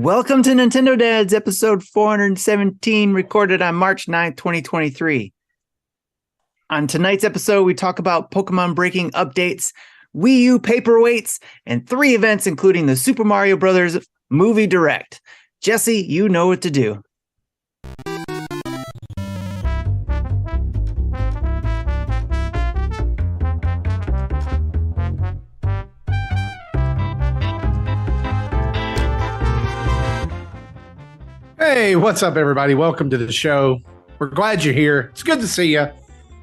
Welcome to Nintendo Dads, episode 417, recorded on March 9th, 2023. On tonight's episode, we talk about Pokemon breaking updates, Wii U paperweights, and 3 events, including the Super Mario Bros. Movie Direct. Jesse, you know what to do. Hey, what's up, everybody? Welcome to the show. We're glad you're here. It's good to see you.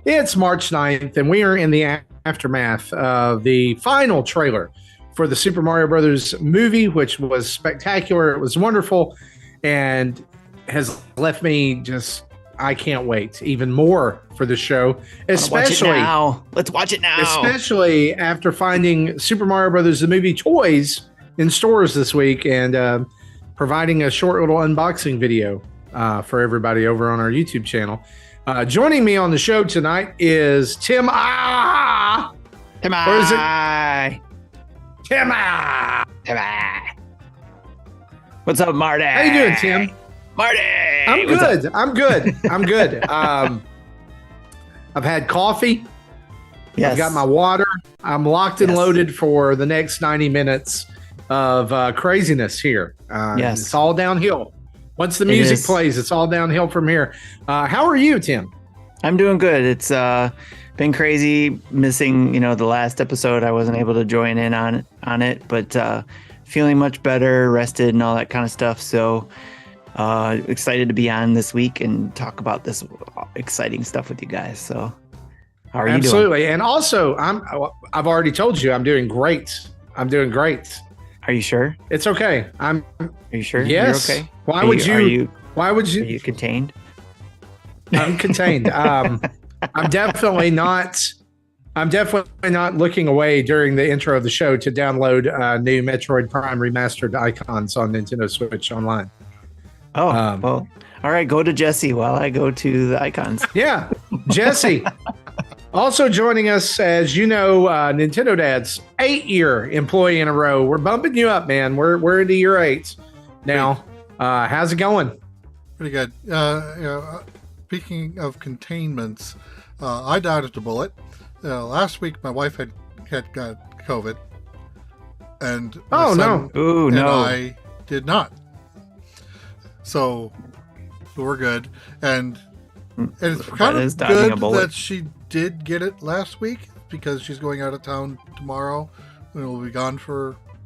It's March 9th, and we are in the aftermath of the final trailer for the Super Mario Brothers movie, which was spectacular. It was wonderful and has left me just, I can't wait even more for the show. Especially now. Let's watch it now. Especially after finding Super Mario Brothers, the movie toys in stores this week and providing a short little unboxing video for everybody over on our YouTube channel. Joining me on the show tonight is Tim. Tim. Or is it Tim? What's up, Marty? How you doing, Tim? Marty. I'm good. I'm good. I've had coffee. Yes. I've got my water. I'm locked and loaded for the next 90 minutes of craziness here. Yes. It's all downhill. Once the music plays, it's all downhill from here. How are you, Tim? I'm doing good. It's been crazy missing, the last episode. I wasn't able to join in on it, but feeling much better, rested, and all that kind of stuff. So excited to be on this week and talk about this exciting stuff with you guys. So how are you doing? Absolutely. And also, I've already told you I'm doing great. I'm doing great. Are you sure? It's okay. Are you sure? Yes. You're okay? Why would you? Are you contained? I'm contained. I'm definitely not looking away during the intro of the show to download new Metroid Prime remastered icons on Nintendo Switch Online. Oh, well, all right. Go to Jesse while I go to the icons. Yeah, Jesse. Also joining us, as you know, Nintendo Dad's 8-year employee in a row. We're bumping you up, man. We're into year 8 now. How's it going? Pretty good. Speaking of containments, I dodged a bullet. Last week, my wife had got COVID, and I did not. So we're good, and it's kind of good that she did get it last week because she's going out of town tomorrow and will be gone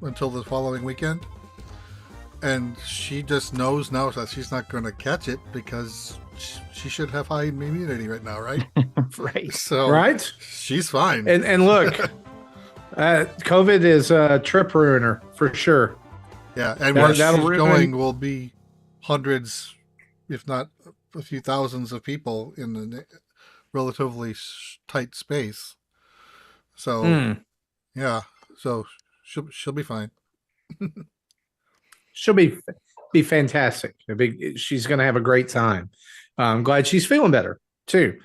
until the following weekend. And she just knows now that she's not going to catch it because she should have high immunity right now, right? Right. So right, she's fine. And look, COVID is a trip ruiner for sure. Yeah, and where she's going will be hundreds, if not a few thousands of people in a relatively tight space. So yeah, so she'll be fine. She'll be fantastic. She's going to have a great time. I'm glad she's feeling better too.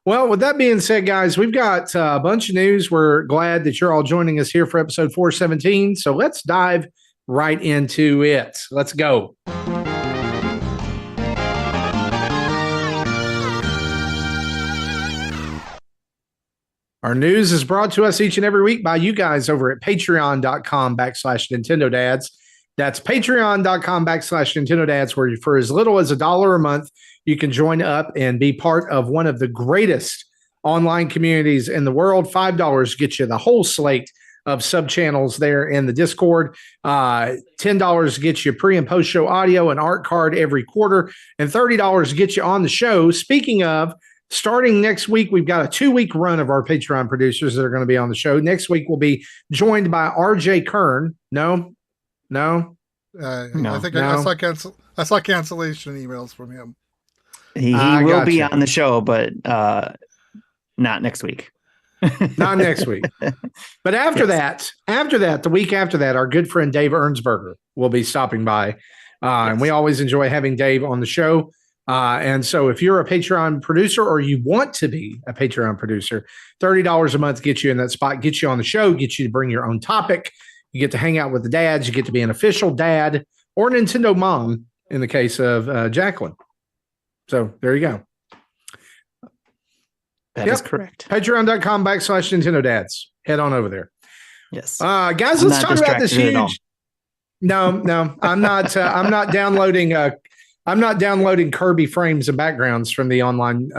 Well, with that being said, guys, we've got a bunch of news. We're glad that you're all joining us here for episode 417. So let's dive right into it. Let's go. Our news is brought to us each and every week by you guys over at patreon.com/Nintendo Dads. That's patreon.com/Nintendo Dads, where for as little as $1 a month, you can join up and be part of one of the greatest online communities in the world. $5 gets you the whole slate of sub-channels there in the Discord. $10 gets you pre- and post-show audio and art card every quarter, and $30 gets you on the show. Speaking of, starting next week, we've got a 2-week run of our Patreon producers that are going to be on the show. Next week, we'll be joined by RJ Kern. No. I think I saw cancellation emails from him. He will be on the show, but not next week. Not next week. But after that, the week after that, our good friend Dave Ernsberger will be stopping by. And we always enjoy having Dave on the show. And so if you're a Patreon producer or you want to be a Patreon producer, $30 a month gets you in that spot, gets you on the show, gets you to bring your own topic. You get to hang out with the dads. You get to be an official dad or Nintendo Mom in the case of Jacqueline. So there you go. That is correct. Patreon.com/Nintendo Dads. Head on over there. Yes. Guys, let's talk about this huge. No, I'm not. I'm not downloading. I'm not downloading Kirby frames and backgrounds from the online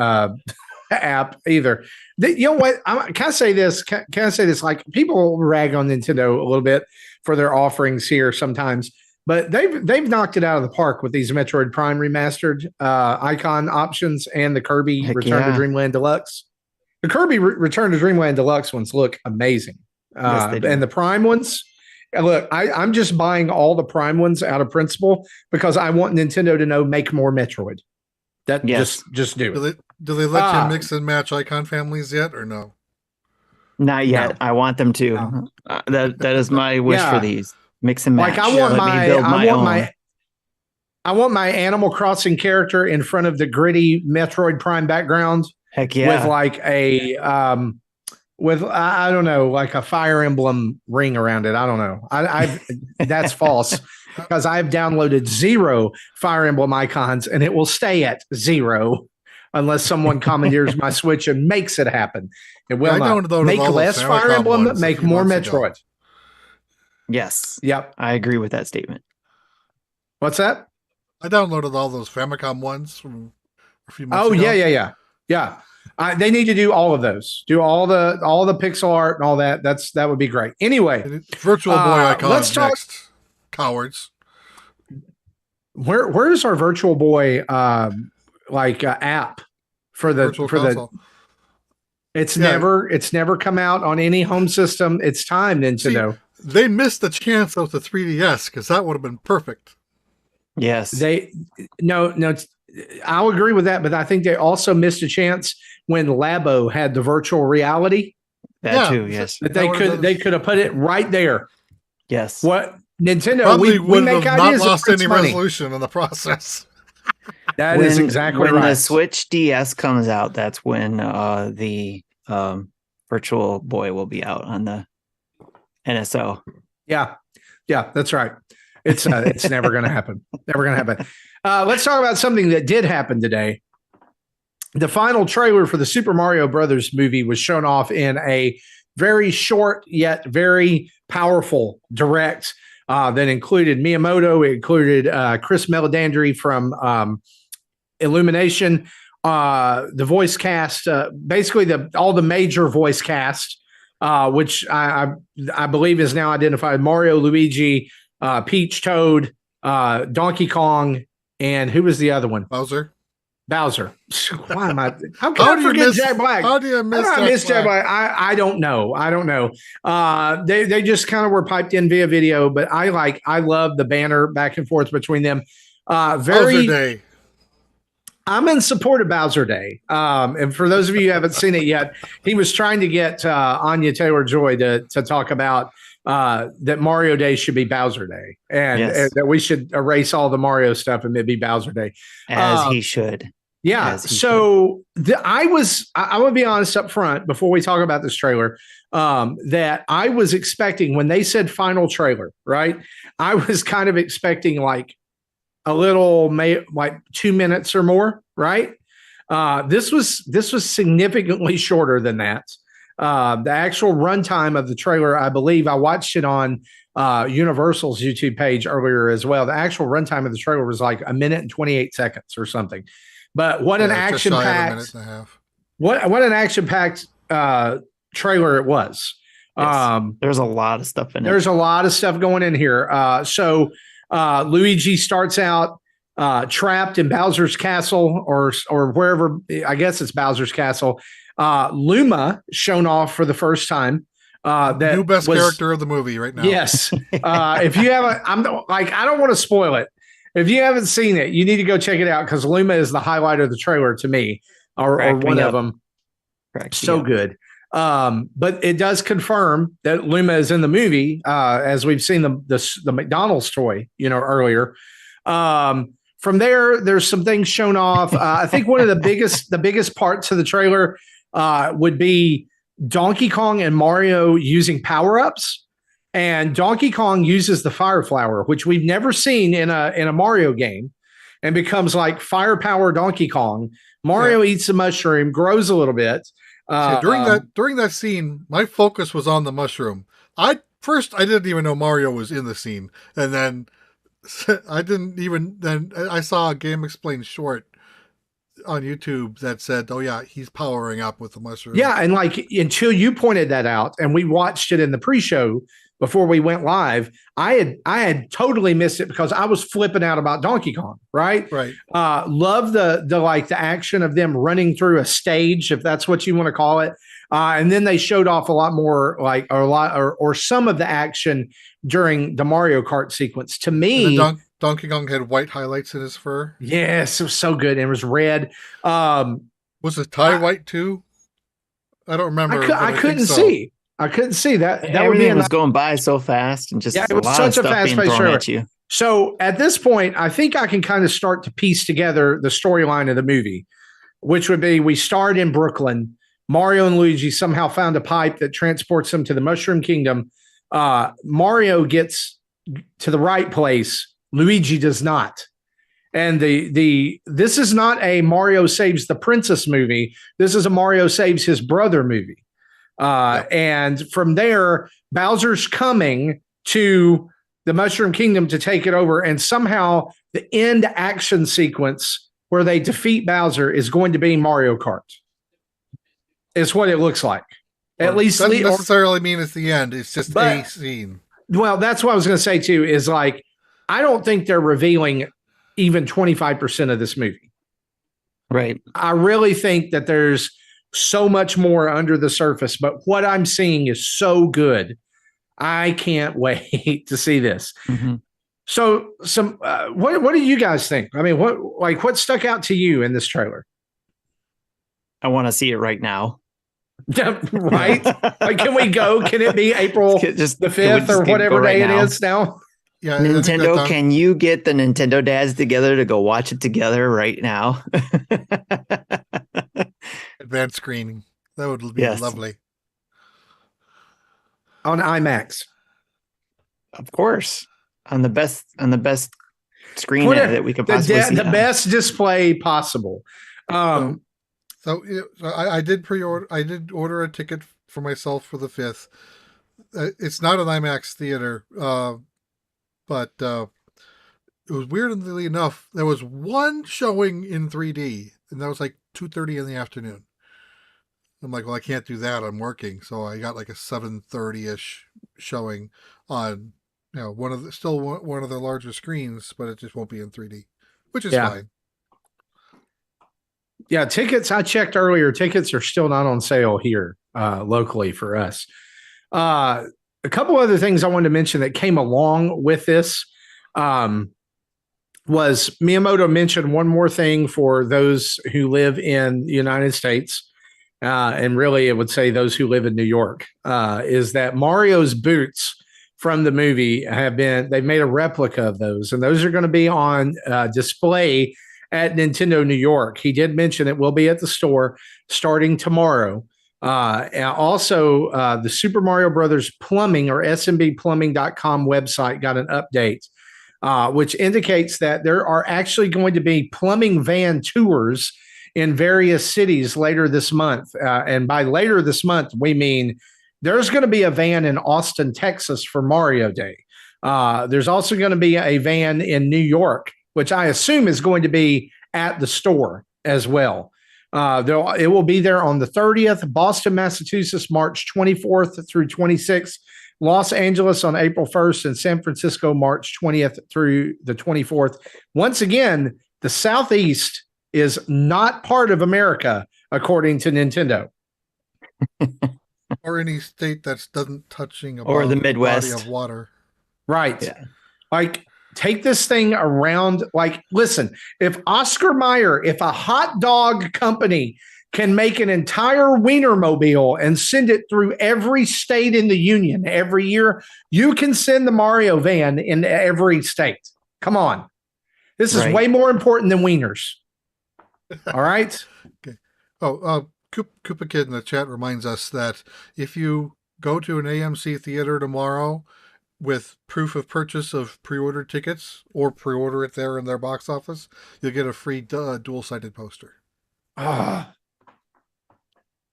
app either. You know what? Can I say this? Can I say this? Like, people rag on Nintendo a little bit for their offerings here sometimes, but they've knocked it out of the park with these Metroid Prime remastered icon options and the Kirby Return to Dreamland Deluxe. The Kirby Return to Dreamland Deluxe ones look amazing, and the Prime ones. Look, I'm just buying all the Prime ones out of principle because I want Nintendo to know make more Metroid. That just do it. Do they let you mix and match icon families yet, or no? Not yet. No. I want them to. No. That is my wish for these. Mix and match. Like, I want my Animal Crossing character in front of the gritty Metroid Prime background. Heck yeah. With like a I don't know, like a Fire Emblem ring around it. I don't know. That's false because I've downloaded 0 Fire Emblem icons and it will stay at 0 unless someone commandeers my Switch and makes it happen. It will not make less Fire Emblem, make more Metroid. Yes. Yep. I agree with that statement. What's that? I downloaded all those Famicom ones from a few months ago. Yeah. They need to do all of those. Do all the pixel art and all that. That would be great. Anyway, Virtual Boy icon. Let's talk. Next. Cowards. Where's our Virtual Boy app for the Virtual console? It's never come out on any home system. It's time, Nintendo. See, they missed the chance of the 3DS because that would have been perfect. Yes. No. I'll agree with that, but I think they also missed a chance when Labo had the virtual reality. That too, yes. That they could have put it right there. Yes. What Nintendo probably we make have ideas not lost any money. Resolution in the process. That is exactly right. When the Switch DS comes out, that's when the Virtual Boy will be out on the NSO. Yeah, that's right. It's never going to happen. Never going to happen. Let's talk about something that did happen today. The final trailer for the Super Mario Brothers movie was shown off in a very short yet very powerful direct that included Miyamoto. It included Chris Meledandri from Illumination, the voice cast, basically all the major voice cast, which I believe is now identified: Mario, Luigi, Peach, Toad, Donkey Kong, and who was the other one? Bowser. Why am I? How can I forget Jack Black? How do you miss Jack Black? I don't know. They just kind of were piped in via video, but I love the banner back and forth between them. Bowser Day. I'm in support of Bowser Day. And for those of you who haven't seen it yet, he was trying to get Anya Taylor-Joy to talk about that Mario Day should be Bowser Day, and that we should erase all the Mario stuff and it be Bowser Day. As he should. Yeah. So I want to be honest up front before we talk about this trailer, that I was expecting when they said final trailer, right? I was kind of expecting like a little, like 2 minutes or more, right? This was significantly shorter than that. The actual runtime of the trailer, I believe I watched it on Universal's YouTube page earlier as well. The actual runtime of the trailer was like 1 minute and 28 seconds or something. But what an action-packed, what an action-packed trailer it was. Yes. There's a lot of stuff in it. There's a lot of stuff going in here. So Luigi starts out trapped in Bowser's castle or wherever. I guess it's Bowser's castle. Luma shown off for the first time. That new best character of the movie right now. Yes. If you haven't, I don't want to spoil it. If you haven't seen it, you need to go check it out because Luma is the highlight of the trailer to me, or one of them. So good. But it does confirm that Luma is in the movie, as we've seen the McDonald's toy, earlier. From there's some things shown off. I think one of the biggest parts of the trailer, would be Donkey Kong and Mario using power-ups. That was And Donkey Kong uses the fire flower, which we've never seen in a Mario game, and becomes like firepower Donkey Kong. Mario eats a mushroom, grows a little bit. During that scene, my focus was on the mushroom. I didn't even know Mario was in the scene, and then I saw a Game Explained short on YouTube that said, "Oh yeah, he's powering up with the mushroom." Yeah, and like until you pointed that out, and we watched it in the pre-show before we went live, I had totally missed it because I was flipping out about Donkey Kong. Right. Love the action of them running through a stage, if that's what you want to call it. And then they showed off a lot more, or some of the action during the Mario Kart sequence. To me, Donkey Kong had white highlights in his fur. Yes, it was so good. It was red. Was it tie white too? I don't remember. I couldn't see. I couldn't see that. Everything was going by so fast, and just it was such a fast pace at you. So at this point, I think I can kind of start to piece together the storyline of the movie, which would be we start in Brooklyn. Mario and Luigi somehow found a pipe that transports them to the Mushroom Kingdom. Mario gets to the right place. Luigi does not. And this is not a Mario saves the princess movie. This is a Mario saves his brother movie. And from there, Bowser's coming to the Mushroom Kingdom to take it over. And somehow the end action sequence where they defeat Bowser is going to be Mario Kart. It's what it looks like. At least doesn't necessarily mean it's the end. It's just a scene. Well, that's what I was going to say too, is like, I don't think they're revealing even 25% of this movie. Right. I really think that there's so much more under the surface, but what I'm seeing is so good. I can't wait to see this. Mm-hmm. So what do you guys think? I mean, what stuck out to you in this trailer? I want to see it right now. Right? Like, can we go? Can it be April the 5th or whatever day it is now? Yeah, Nintendo, can you get the Nintendo dads together to go watch it together right now? Advanced screening. That would be lovely. On IMAX. Of course. On the best screen that we could possibly see. The best display possible. So I did order a ticket for myself for the 5th. It's not an IMAX theater, but it was weirdly enough, there was one showing in 3D, and that was like 2:30 in the afternoon. I'm like, well, I can't do that. I'm working, so I got like a 7:30-ish showing on, one of the larger screens, but it just won't be in 3D, which is fine. Yeah, tickets. I checked earlier. Tickets are still not on sale here locally for us. A couple other things I wanted to mention that came along with this was Miyamoto mentioned one more thing for those who live in the United States, and really it would say those who live in New York, is that Mario's boots from the movie they've made a replica of those, and those are going to be on display at Nintendo New York. He did mention it will be at the store starting tomorrow. And also, the Super Mario Brothers Plumbing or smbplumbing.com website got an update, which indicates that there are actually going to be plumbing van tours in various cities later this month. And by later this month, we mean there's going to be a van in Austin, Texas for Mario Day. There's also going to be a van in New York, which I assume is going to be at the store as well. It will be there on the 30th, Boston, Massachusetts, March 24th through 26th, Los Angeles on April 1st, and San Francisco, March 20th through the 24th. Once again, the Southeast is not part of America, according to Nintendo. Or any state that doesn't touching or the Midwest body of water. Right. Yeah. Like, take this thing around. Like, listen, if a hot dog company can make an entire Wienermobile and send it through every state in the union every year, you can send the Mario van in every state. Come on. This is way more important than wieners. All right. Okay. Oh, Koopa Kid in the chat reminds us that if you go to an AMC theater tomorrow with proof of purchase of pre-order tickets or pre-order it there in their box office, you'll get a free dual-sided poster. No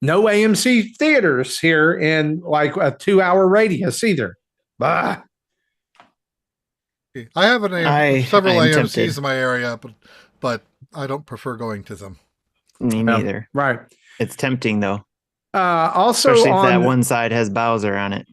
AMC theaters here in like a 2-hour radius either. Bah. I have several AMCs tempted. in my area, but I don't prefer going to them. Me neither. Right. It's tempting though. Also, especially if that one side has Bowser on it.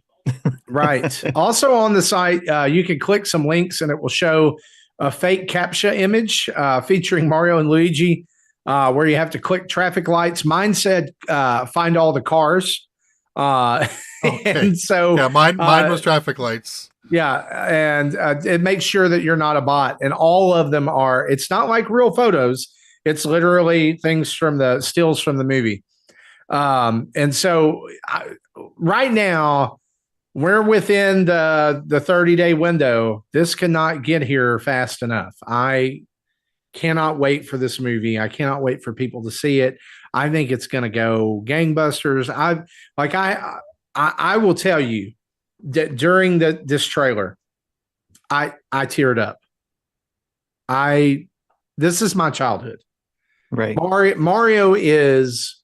Right. Also on the site, you can click some links and it will show a fake CAPTCHA image featuring Mario and Luigi, where you have to click traffic lights. Mine said find all the cars. Okay. And so yeah, mine was traffic lights. Yeah, and it makes sure that you're not a bot. And all of them are. It's not like real photos. It's literally things from the stills from the movie. And so right now we're within the 30-day window. This cannot get here fast enough. I cannot wait for this movie. I cannot wait for people to see it. I think it's going to go gangbusters. I will tell you that during this trailer, I teared up. This is my childhood. Right. Mario is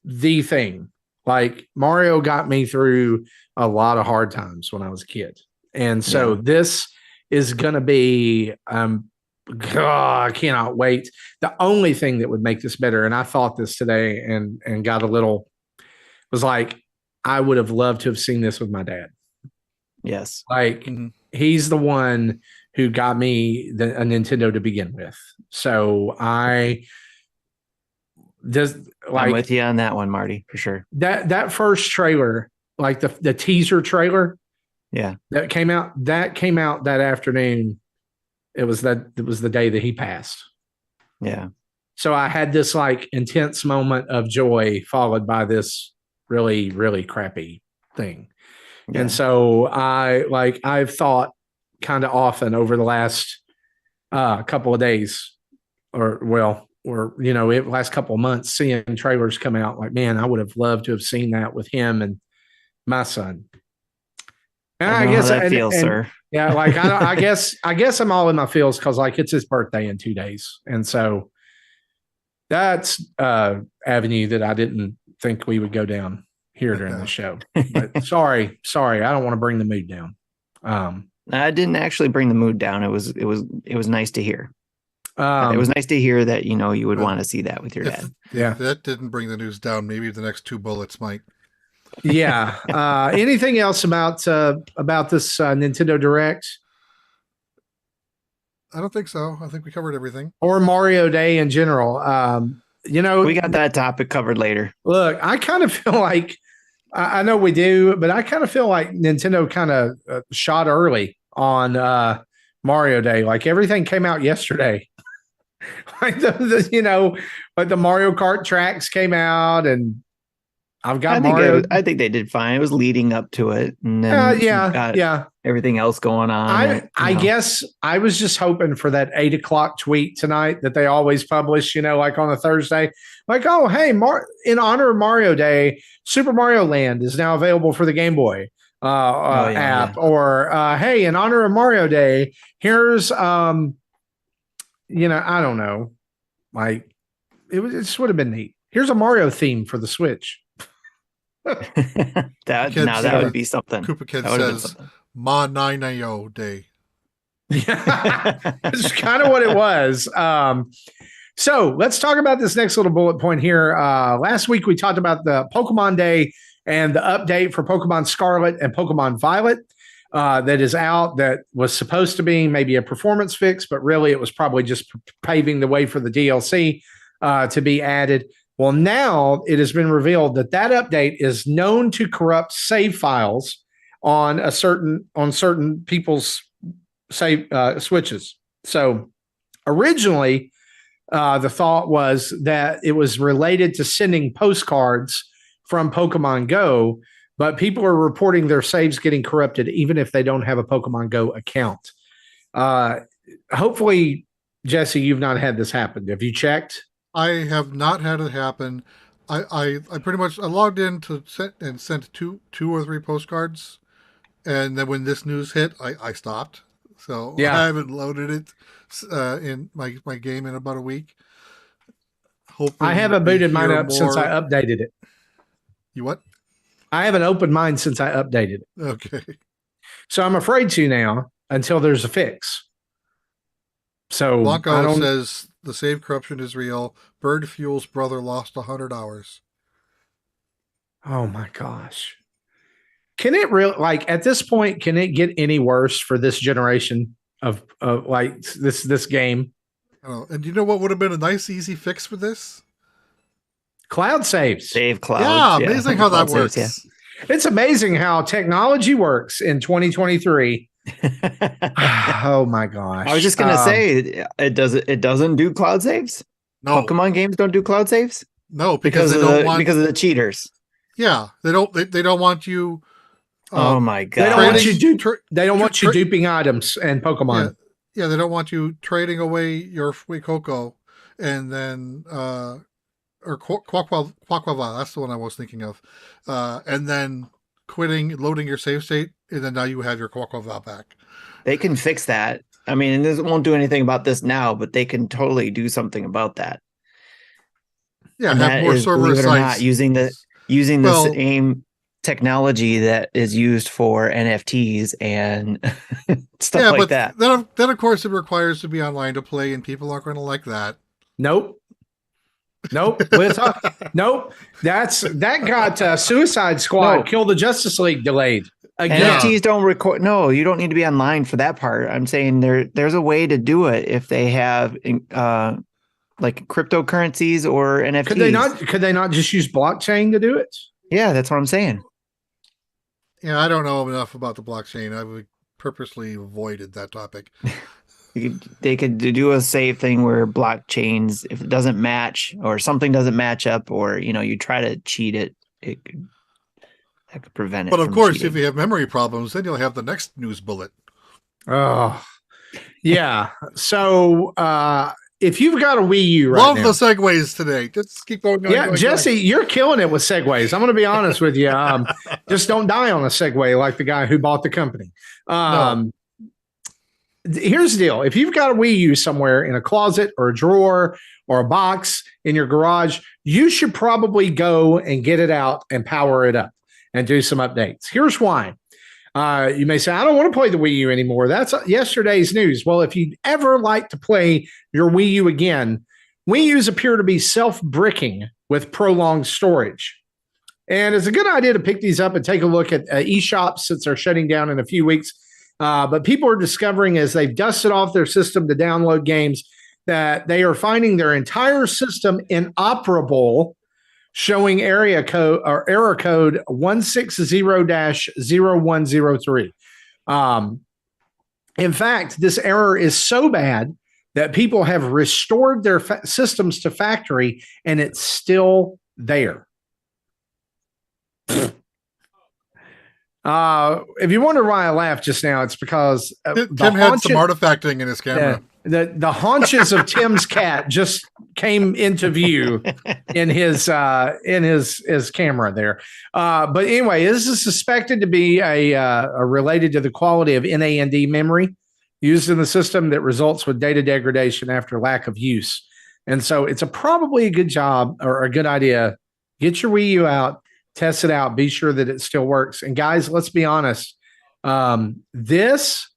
the thing. Like Mario got me through a lot of hard times when I was a kid. And so this is going to be, I cannot wait. The only thing that would make this better, and I thought this today and got a little, was like, I would have loved to have seen this with my dad. Yes. Like he's the one who got me a Nintendo to begin with. So I'm with you on that one, Marty, for sure. That first trailer, like the teaser trailer, that came out that afternoon. It was the day that he passed. Yeah. So I had this like intense moment of joy followed by this really, really crappy thing. Yeah. And so I've thought kind of often over the last couple of days last couple of months, seeing trailers come out, like, man, I would have loved to have seen that with him and my son. And I guess how that feels, sir. Yeah, like I guess I'm all in my feels because like it's his birthday in 2 days, and so that's avenue that I didn't think we would go down here during the show. But sorry, I don't want to bring the mood down. I didn't actually bring the mood down. It was nice to hear. It was nice to hear that you would want to see that with your dad. If that didn't bring the news down, maybe the next 2 bullets might. Yeah. Anything else about this Nintendo Direct? I don't think so. I think we covered everything. Or Mario Day in general. We got that topic covered later. Look, I kind of feel like I know we do, but I kind of feel like Nintendo kind of shot early on Mario Day. Like everything came out yesterday. Like the Mario Kart tracks came out, and I've got Mario. I think they did fine. It was leading up to it, and then everything else going on. I guess I was just hoping for that 8:00 tweet tonight that they always publish. Like on a Thursday, like, oh hey, in honor of Mario Day, Super Mario Land is now available for the Game Boy app, or hey, in honor of Mario Day, here's I don't know, like it just would have been neat. Here's a Mario theme for the Switch. that would be something. Koopa Kid says, "Ma Nine Day." Yeah, it's kind of what it was. So let's talk about this next little bullet point here. Last week we talked about the Pokemon Day and the update for Pokemon Scarlet and Pokemon Violet that is out. That was supposed to be maybe a performance fix, but really it was probably just paving the way for the DLC to be added. Well, now it has been revealed that update is known to corrupt save files on certain people's save switches. So originally, the thought was that it was related to sending postcards from Pokemon Go, but people are reporting their saves getting corrupted even if they don't have a Pokemon Go account. Hopefully, Jesse, you've not had this happen. Have you checked? I have not had it happen. I pretty much I logged in to sent two or three postcards, and then when this news hit, I stopped. So Yeah. I haven't loaded it in my game in about a week. Hoping I haven't we booted mine hear up since I more. updated it. You what? I haven't opened mine since I updated it. Okay. So I'm afraid to now until there's a fix. So I Blanco don't. says the save corruption is real. Bird Fuel's brother lost 100 hours. Oh my gosh. Can it really, like, at this point, can it get any worse for this generation of like this game? Oh, and you know what would have been a nice, easy fix for this? Cloud saves. Save clouds. Yeah, amazing how that Cloud works. saves, It's amazing how technology works in 2023. Oh my gosh. I was just gonna say it doesn't do cloud saves. No, Pokemon games don't do cloud saves no, because they of don't the want. because of the cheaters. Yeah, they don't. They don't want you. Oh my They don't god! want you Trading- they don't want you tra- duping items and Pokemon. Yeah, they don't want you trading away your Fuecoco and then or Quaquava, that's the one I was thinking of. And then quitting, loading your save state, and then now you have your Quaquava back. They can fix that. I mean, and this won't do anything about this now, but they can totally do something about that. Yeah, And have that more is, server believe it or not, sites. using the Well- same technology that is used for NFTs and stuff like that. Then of course it requires to be online to play, and people aren't going to like that. Nope. Nope. Nope. That got Suicide Squad, No. Kill the Justice League delayed again. NFTs don't record. No, you don't need to be online for that part. I'm saying there's a way to do it if they have like cryptocurrencies or NFTs. Could they not just use blockchain to do it? Yeah, that's what I'm saying. Yeah, I don't know enough about the blockchain. I would purposely avoided that topic. They could do a save thing where blockchains, if it doesn't match or something doesn't match up, or you try to cheat it, that could prevent it. But of from course, cheating. if you have memory problems, then you'll have the next news bullet. Oh, yeah. So if you've got a Wii U right Love now, the segues today. Just keep going. yeah, going, Jesse, you're killing it with segues. I'm going to be honest with you. Just don't die on a segue like the guy who bought the company. Here's the deal. If you've got a Wii U somewhere in a closet or a drawer or a box in your garage, you should probably go and get it out and power it up and do some updates. Here's why. You may say, I don't want to play the Wii U anymore. That's yesterday's news. Well, if you'd ever like to play your Wii U again, Wii U's appear to be self-bricking with prolonged storage. And it's a good idea to pick these up and take a look at eShops since they're shutting down in a few weeks. But people are discovering as they've dusted off their system to download games that they are finding their entire system inoperable, showing area code or error code 160-0103. In fact, this error is so bad that people have restored their systems to factory and it's still there. If you wonder why I laughed just now, it's because Tim had some artifacting in his camera. The haunches of Tim's cat just came into view in his camera there. But anyway, this is suspected to be a related to the quality of NAND memory used in the system that results with data degradation after lack of use. And so it's probably a good job or a good idea. Get your Wii U out. Test it out. Be sure that it still works. And guys, let's be honest. This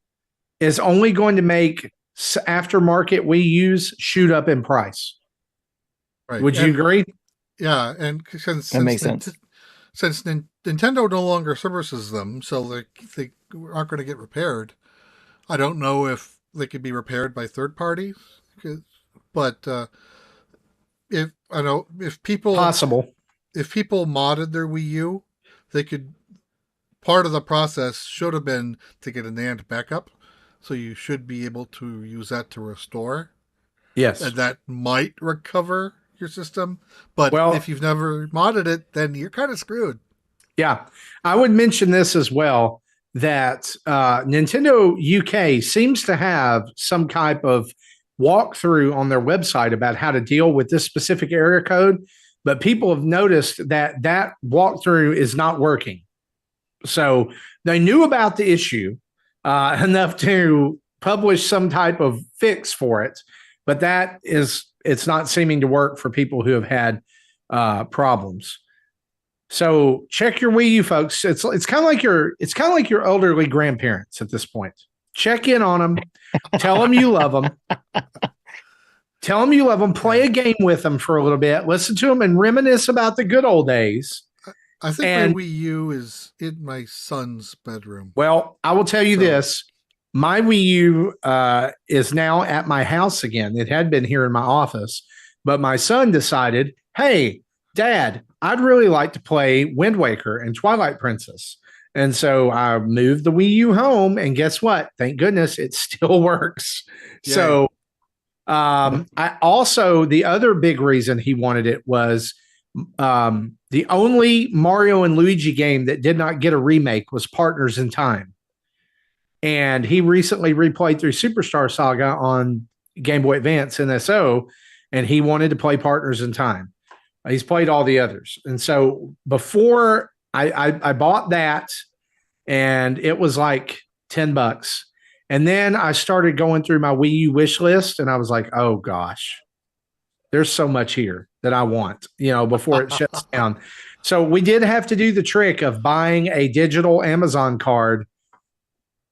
is only going to make aftermarket Wii U's shoot up in price. Right. Would you agree? Yeah, and since Nintendo no longer services them, so they aren't going to get repaired. I don't know if they could be repaired by third parties, but if people possible. If people modded their Wii U, they could. Part of the process should have been to get a NAND backup, so you should be able to use that to restore. Yes, and that might recover your system. But if you've never modded it, then you're kind of screwed. Yeah, I would mention this as well, that Nintendo UK seems to have some type of walkthrough on their website about how to deal with this specific area code. but people have noticed that that walkthrough is not working. So they knew about the issue enough to publish some type of fix for it, but it's not seeming to work for people who have had problems. So check your Wii U, folks. It's kind of like your elderly grandparents at this point. Check in on them. Tell them you love them. Tell them you love them. Play a game with them for a little bit. Listen to them and reminisce about the good old days. I think my Wii U is in my son's bedroom. Well, I will tell you this. My Wii U is now at my house again. It had been here in my office, but my son decided, hey, Dad, I'd really like to play Wind Waker and Twilight Princess. And so I moved the Wii U home, and guess what? Thank goodness it still works. Yeah. So I also, the other big reason he wanted it was the only Mario and Luigi game that did not get a remake was Partners in Time. And he recently replayed through Superstar Saga on Game Boy Advance NSO, and he wanted to play Partners in Time. He's played all the others. And so before I bought that, and it was like $10. And then I started going through my Wii U wish list, and I was like, oh gosh, there's so much here that I want, before it shuts down. So we did have to do the trick of buying a digital Amazon card,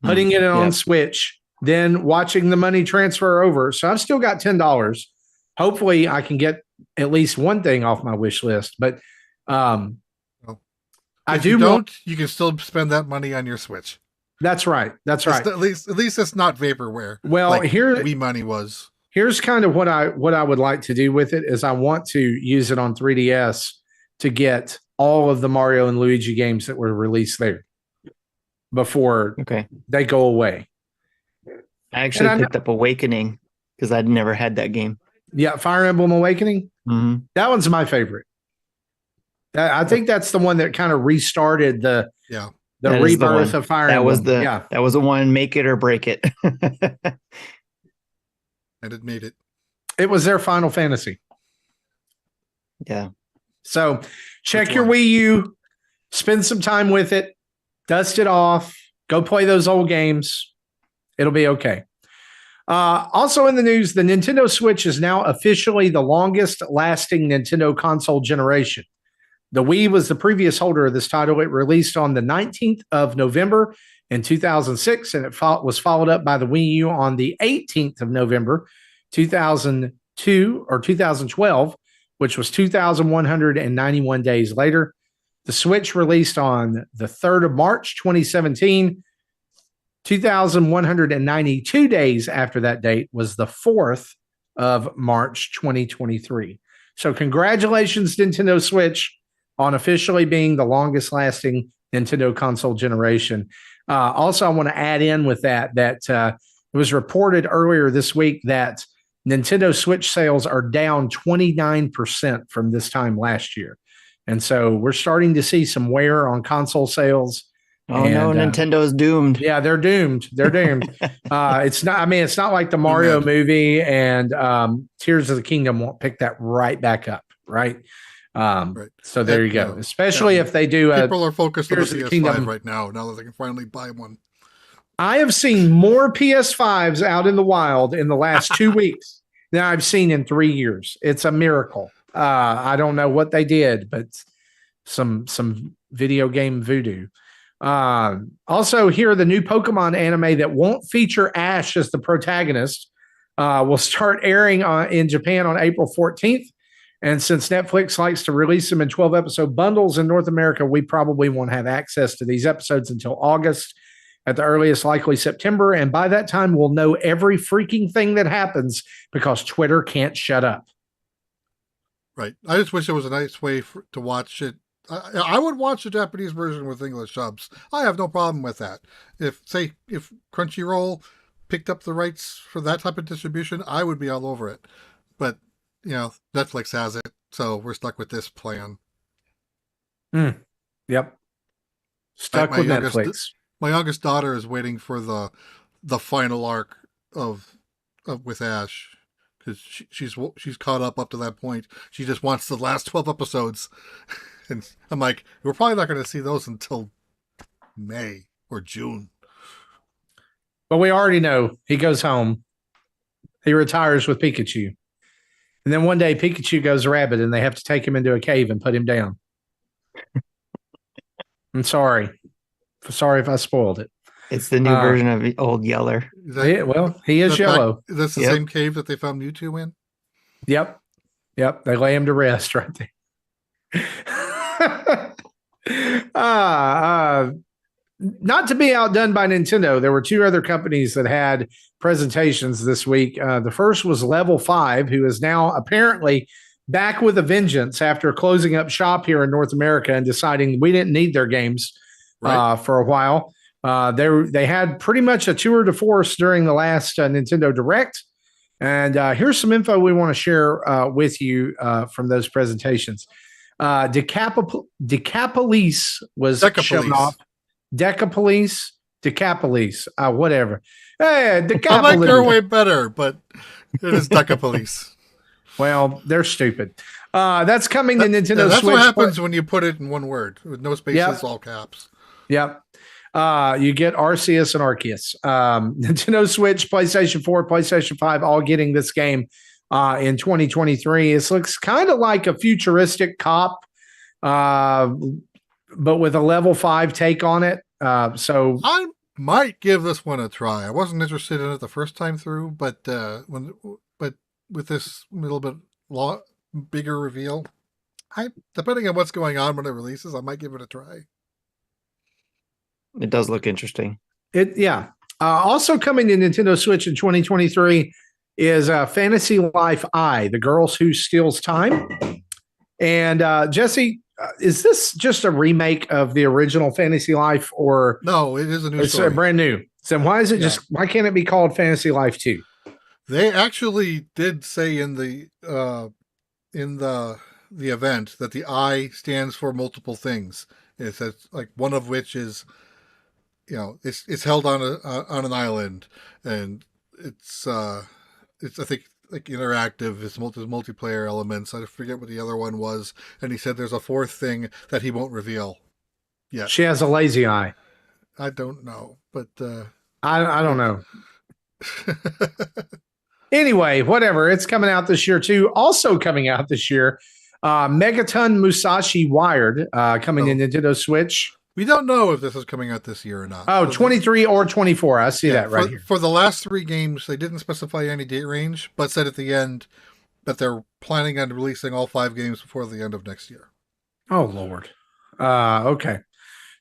putting it on Switch, then watching the money transfer over. So I've still got $10. Hopefully I can get at least one thing off my wish list. But if you don't, you can still spend that money on your Switch. That's right. That's right. At least it's not vaporware. Well, like here Wii money was. Here's kind of what I would like to do with it is I want to use it on 3DS to get all of the Mario and Luigi games that were released there before they go away. I actually picked up Awakening because I'd never had that game. Yeah, Fire Emblem Awakening. Mm-hmm. That one's my favorite. I think that's the one that kind of restarted the rebirth of Fire Emblem. That was the one, make it or break it. And it made it. It was their Final Fantasy. Yeah. So check your Wii U, spend some time with it, dust it off, go play those old games. It'll be okay. Also in the news, the Nintendo Switch is now officially the longest lasting Nintendo console generation. The Wii was the previous holder of this title. It released on the 19th of November in 2006, and it was followed up by the Wii U on the 18th of November, 2012, which was 2,191 days later. The Switch released on the 3rd of March, 2017. 2,192 days after that date was the 4th of March, 2023. So congratulations, Nintendo Switch, on officially being the longest lasting Nintendo console generation. Also, I want to add in with that it was reported earlier this week that Nintendo Switch sales are down 29% from this time last year. And so we're starting to see some wear on console sales. Oh, no, Nintendo's doomed. Yeah, they're doomed. They're doomed. It's not like the Mario movie and Tears of the Kingdom won't pick that right back up, right? So there you go. Especially if they do. People are focused on the PS5 right now that they can finally buy one. I have seen more PS5s out in the wild in the last 2 weeks than I've seen in 3 years. It's a miracle. I don't know what they did, but some video game voodoo. Also, here the new Pokemon anime that won't feature Ash as the protagonist will start airing in Japan on April 14th. And since Netflix likes to release them in 12-episode bundles in North America, we probably won't have access to these episodes until August, at the earliest likely September. And by that time, we'll know every freaking thing that happens because Twitter can't shut up. Right. I just wish there was a nice way to watch it. I would watch the Japanese version with English subs. I have no problem with that. If Crunchyroll picked up the rights for that type of distribution, I would be all over it. But, Netflix has it, so we're stuck with this plan. Yep. Stuck with Netflix. My youngest daughter is waiting for the final arc of with Ash, because she's caught up to that point. She just wants the last 12 episodes, and I'm like, we're probably not going to see those until May or June. But we already know he goes home. He retires with Pikachu. And then one day Pikachu goes rabbit and they have to take him into a cave and put him down. I'm sorry. Sorry if I spoiled it. It's the new version of Old Yeller. He is yellow. That's the same cave that they found Mewtwo in? Yep. They lay him to rest right there. Not to be outdone by Nintendo, there were two other companies that had presentations this week. The first was Level 5, who is now apparently back with a vengeance after closing up shop here in North America and deciding we didn't need their games for a while. They had pretty much a tour de force during the last Nintendo Direct. And here's some info we want to share with you from those presentations. Decapolis was shown off. Decapolis, whatever. Hey, Decapolis. I like her way better, but it is Decapolis. Well, they're stupid. That's coming to Nintendo Switch. That's what happens when you put it in one word with no spaces, all caps. Yep. You get Arceus and Arceus. Nintendo Switch, PlayStation 4, PlayStation 5, all getting this game in 2023. It looks kind of like a futuristic cop, but with a level 5 take on it. So I might give this one a try. I wasn't interested in it the first time through, but with this little bit bigger reveal, depending on what's going on when it releases, I might give it a try. It does look interesting. Also coming to Nintendo Switch in 2023 is Fantasy Life I, The Girls Who Steals Time. And Jesse, is this just a remake of the original Fantasy Life, or no? It is a new story. It's brand new. So why is it why can't it be called Fantasy Life 2? They actually did say in the event that the I stands for multiple things. It says, like, one of which is, it's held on an island, and it's I think, like, interactive. It's multiplayer elements. I forget what the other one was. And he said there's a fourth thing that he won't reveal yet. She has a lazy eye. I don't know, but I don't know. Anyway, whatever. It's coming out this year too. Also coming out this year, Megaton Musashi Wired coming to Nintendo Switch. We don't know if this is coming out this year or not. Oh, 23 or 24. I see that right here. For the last 3 games, they didn't specify any date range, but said at the end that they're planning on releasing all 5 games before the end of next year. Oh, Lord. Okay.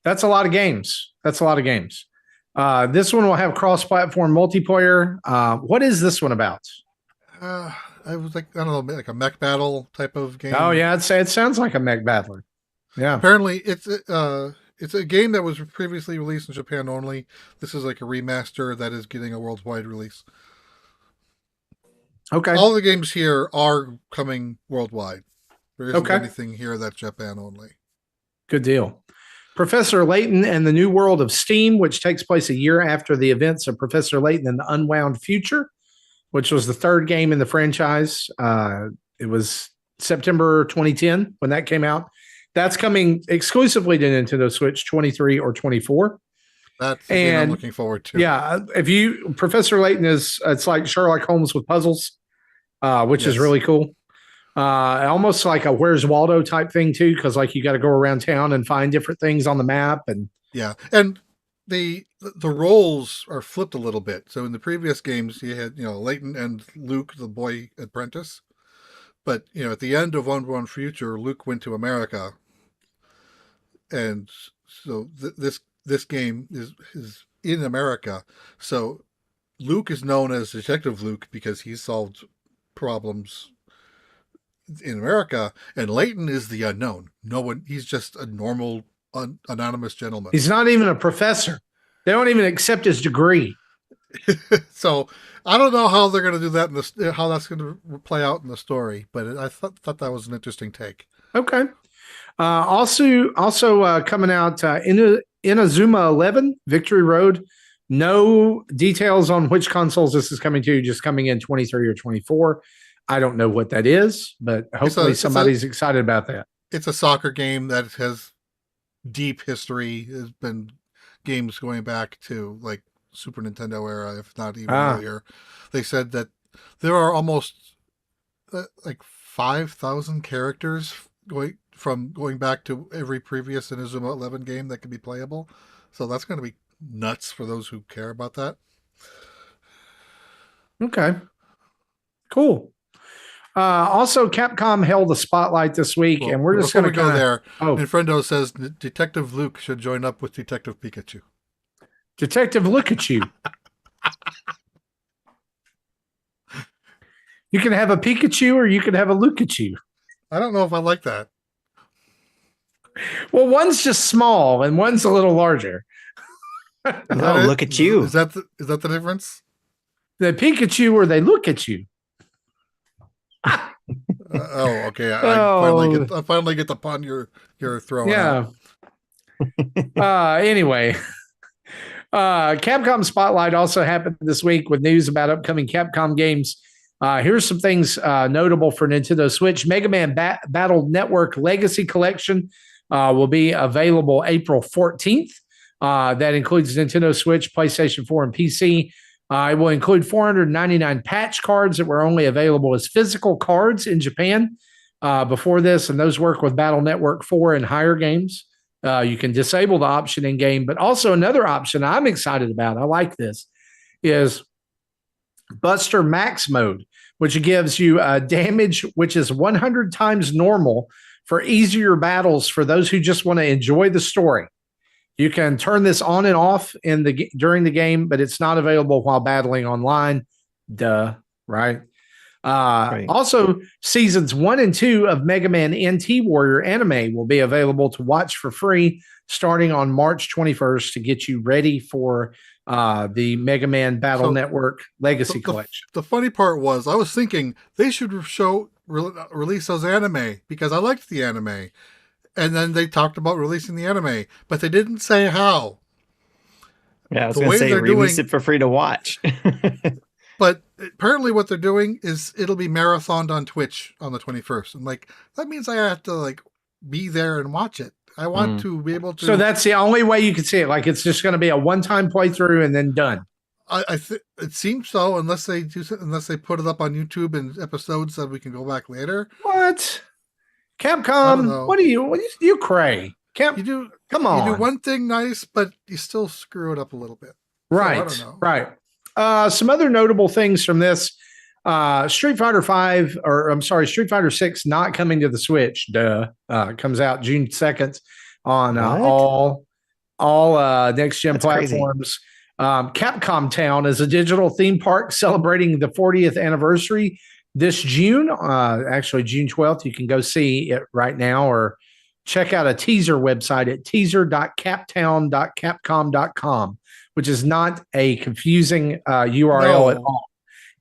That's a lot of games. This one will have cross-platform multiplayer. What is this one about? I was like, I don't know, like a mech battle type of game. Oh, yeah. I'd say it sounds like a mech battler. Yeah. Apparently, it's a game that was previously released in Japan only. This is like a remaster that is getting a worldwide release. Okay. All the games here are coming worldwide. There isn't anything here that's Japan only. Good deal. Professor Layton and the New World of Steam, which takes place a year after the events of Professor Layton and the Unwound Future, which was the 3rd game in the franchise. It was September 2010 when that came out. That's coming exclusively to Nintendo Switch 23 or 24. That's the game I'm looking forward to. Yeah, Professor Layton it's like Sherlock Holmes with puzzles, which is really cool. Almost like a Where's Waldo type thing too, because like you got to go around town and find different things on the map, and and the roles are flipped a little bit. So in the previous games, you had Layton and Luke, the boy apprentice, but at the end of Unwound Future, Luke went to America, and so this game is in America. So Luke is known as Detective Luke because he solved problems in America, and Layton is the unknown. He's just a normal anonymous gentleman. He's not even a professor. They don't even accept his degree. So I don't know how they're going to do that how that's going to play out in the story, but I thought that was an interesting take. Okay. Also coming out Inazuma 11 Victory Road No details on which consoles this is coming to, just coming in 23 or 24. I don't know what that is, but hopefully somebody's excited about that. It's a soccer game that has deep history. There's been games going back to like Super Nintendo era, if not even earlier. They said that there are almost like 5,000 characters going back to every previous Inazuma 11 game that can be playable. So that's going to be nuts for those who care about that. Okay. Cool. Also, Capcom held a spotlight this week, and we're just going to go there. Infrendo says Detective Luke should join up with Detective Pikachu. Detective Look at You. You can have a Pikachu or you can have a Look at You. I don't know if I like that. Well, one's just small and one's a little larger. Look at you. Is that the difference? The Pikachu or they look at you. Okay. I finally get the pun you're throwing. Yeah. Anyway, Capcom Spotlight also happened this week with news about upcoming Capcom games. Here's some things notable for Nintendo Switch. Mega Man Battle Network Legacy Collection will be available April 14th. That includes Nintendo Switch, PlayStation 4, and PC. It will include 499 patch cards that were only available as physical cards in Japan before this, and those work with Battle Network 4 and higher games. You can disable the option in game, but also another option I'm excited about, I like this, is Buster Max mode, which gives you damage which is 100 times normal for easier battles for those who just want to enjoy the story. You can turn this on and off during the game, but it's not available while battling online. Right? Right. Also, seasons 1 and 2 of Mega Man NT Warrior anime will be available to watch for free starting on March 21st to get you ready for the Mega Man Battle Network Legacy Collection. The funny part was, I was thinking they should release those anime because I liked the anime. And then they talked about releasing the anime, but they didn't say how. Yeah, I was going to say release it for free to watch. But apparently what they're doing is it'll be marathoned on Twitch on the 21st. And that means I have to be there and watch it. I want to be able to. So that's the only way you can see it. It's just going to be a one-time playthrough and then done. It seems so, unless they put it up on YouTube in episodes that we can go back later. What? Capcom, what do you cray? Come on. You do one thing nice, but you still screw it up a little bit. Right. So, I don't know. Right. Some other notable things from this: Street Fighter 6 not coming to the Switch. Comes out June 2nd on all next gen platforms. Capcom Town is a digital theme park celebrating the 40th anniversary this June, actually June 12th. You can go see it right now or check out a teaser website at teaser.captown.capcom.com, which is not a confusing URL at all.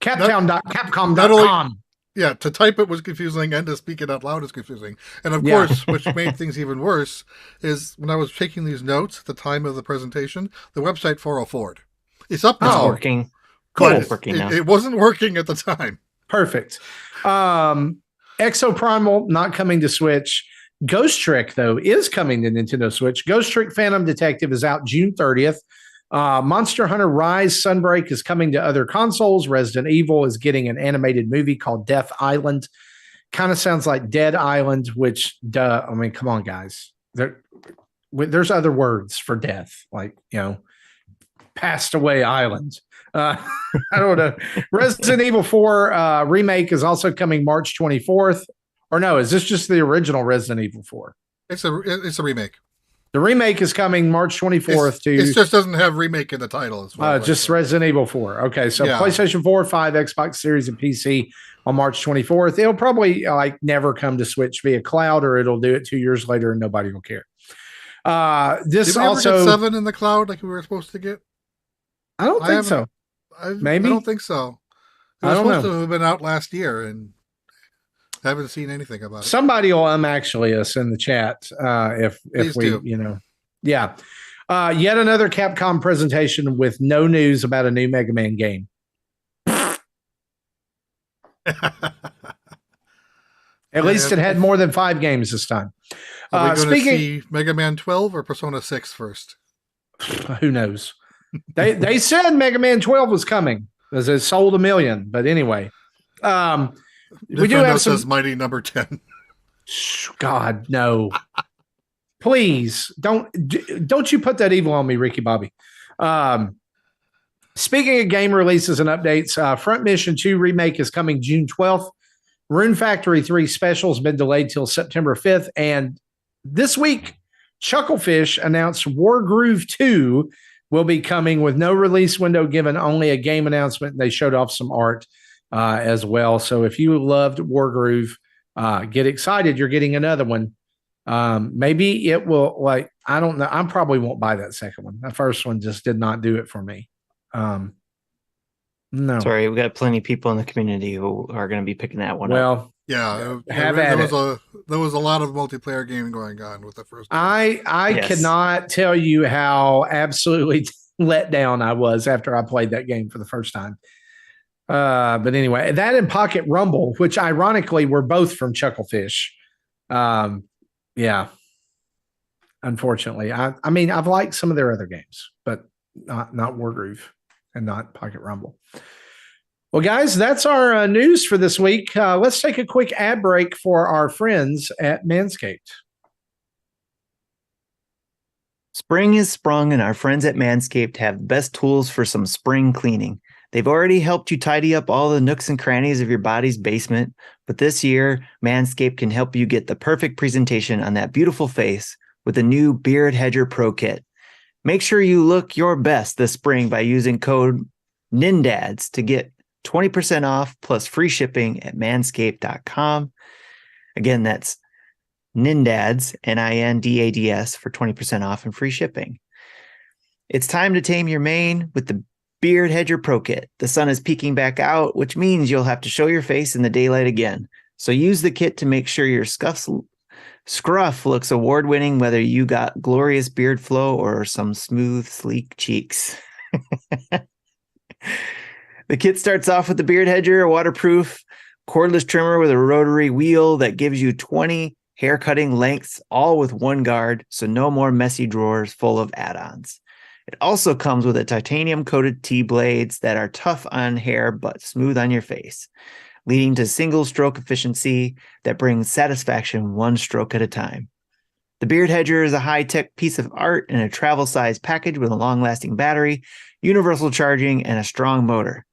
Captown.capcom.com. Yeah, to type it was confusing and to speak it out loud is confusing. And of course, which made things even worse, is when I was taking these notes at the time of the presentation, the website 404'd. It's up now. It's working. Cool. It wasn't working at the time. Perfect. Exoprimal not coming to Switch. Ghost Trick, though, is coming to Nintendo Switch. Ghost Trick Phantom Detective is out June 30th. Monster Hunter Rise Sunbreak is coming to other consoles. Resident Evil is getting an animated movie called Death Island. Kind of sounds like Dead Island, which, I mean, come on, guys. There's other words for death, passed away island. I don't know. Resident Evil 4 remake is also coming March 24th. Or no, is this just the original Resident Evil 4? It's a remake. The remake is coming March 24th. It just doesn't have remake in the title. Just Resident Evil 4. Okay, so PlayStation 4, 5, Xbox Series, and PC on March 24th. It'll probably never come to Switch via cloud, or it'll do it 2 years later and nobody will care. This Did we ever get 7 in the cloud like we were supposed to get? I don't think so. Maybe? I don't think so. It was supposed to have been out last year, and haven't seen anything about it. Somebody will actually us in the chat if Please we, do. Yeah. Yet another Capcom presentation with no news about a new Mega Man game. At least it had more than 5 games this time. Are we going to see Mega Man 12 or Persona 6 first? Who knows? They said Mega Man 12 was coming because it sold 1 million. But anyway, we do have some. Says Mighty Number 10. God, no. Please don't you put that evil on me, Ricky Bobby. Speaking of game releases and updates, Front Mission 2 Remake is coming June 12th. Rune Factory 3 Special has been delayed till September 5th. And this week, Chucklefish announced Wargroove 2 will be coming with no release window given, only a game announcement. They showed off some art as well. So if you loved Wargroove, get excited. You're getting another one. Maybe it will, like, I don't know. I probably won't buy that second one. That first one just did not do it for me. No. Sorry, we got plenty of people in the community who are going to be picking that one up. Well, yeah, there was a lot of multiplayer gaming going on with the first one. I cannot tell you how absolutely let down I was after I played that game for the first time. But anyway, that and Pocket Rumble, which ironically were both from Chucklefish. Yeah. Unfortunately. I mean, I've liked some of their other games, but not Wargroove and not Pocket Rumble. Well, guys, that's our news for this week. Let's take a quick ad break for our friends at Manscaped. Spring is sprung, and our friends at Manscaped have the best tools for some spring cleaning. They've already helped you tidy up all the nooks and crannies of your body's basement, but this year, Manscaped can help you get the perfect presentation on that beautiful face with the new Beard Hedger Pro Kit. Make sure you look your best this spring by using code NINDADS to get 20% off plus free shipping at manscaped.com. Again, that's NINDADS, NINDADS, for 20% off and free shipping. It's time to tame your mane with the Beard Hedger Pro Kit. The sun is peeking back out, which means you'll have to show your face in the daylight again. So use the kit to make sure your scruff looks award-winning, whether you got glorious beard flow or some smooth, sleek cheeks. The kit starts off with the Beard Hedger, a waterproof cordless trimmer with a rotary wheel that gives you 20 hair cutting lengths, all with one guard, so no more messy drawers full of add-ons. It also comes with a titanium-coated T-blades that are tough on hair but smooth on your face, leading to single-stroke efficiency that brings satisfaction one stroke at a time. The Beard Hedger is a high-tech piece of art in a travel-sized package with a long-lasting battery, universal charging, and a strong motor.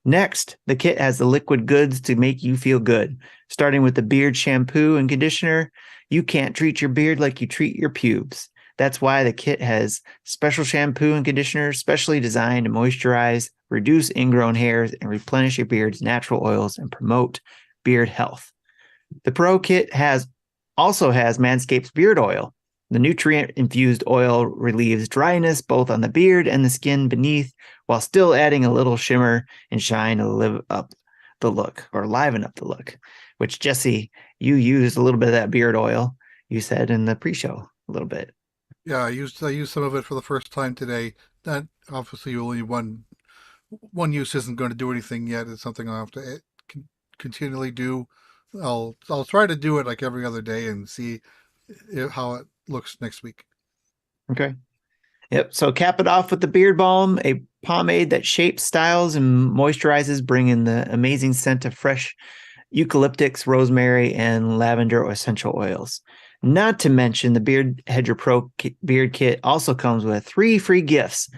Next, the kit has the liquid goods to make you feel good. Starting with the beard shampoo and conditioner, you can't treat your beard like you treat your pubes. That's why the kit has special shampoo and conditioner specially designed to moisturize, reduce ingrown hairs, and replenish your beard's natural oils and promote beard health. The Pro Kit also has Manscaped's beard oil. The nutrient-infused oil relieves dryness both on the beard and the skin beneath, while still adding a little shimmer and shine to liven up the look, which, Jesse, you used a little bit of that beard oil, you said in the pre-show a little bit. Yeah, I used some of it for the first time today. That obviously only one use isn't going to do anything yet. It's something I'll have to continually do. I'll try to do it like every other day and see how it looks next week. Okay. Yep. So cap it off with the Beard Balm, a pomade that shapes, styles, and moisturizes, bringing the amazing scent of fresh eucalyptus, rosemary, and lavender essential oils. Not to mention the Beard Hedger Pro Beard Kit also comes with 3 free gifts: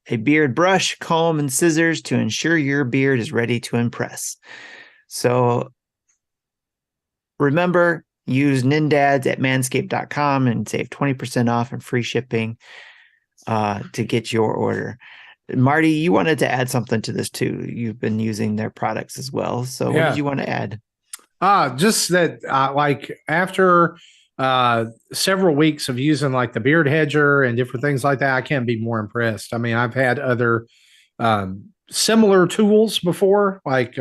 a beard brush, comb, and scissors to ensure your beard is ready to impress. So remember, use NINDADS at manscaped.com and save 20% off and free shipping to get your order. Marty, you wanted to add something to this too. You've been using their products as well. So what did you want to add? Just that, like, after several weeks of using like the Beard Hedger and different things like that, I can't be more impressed. I mean, I've had other similar tools before, like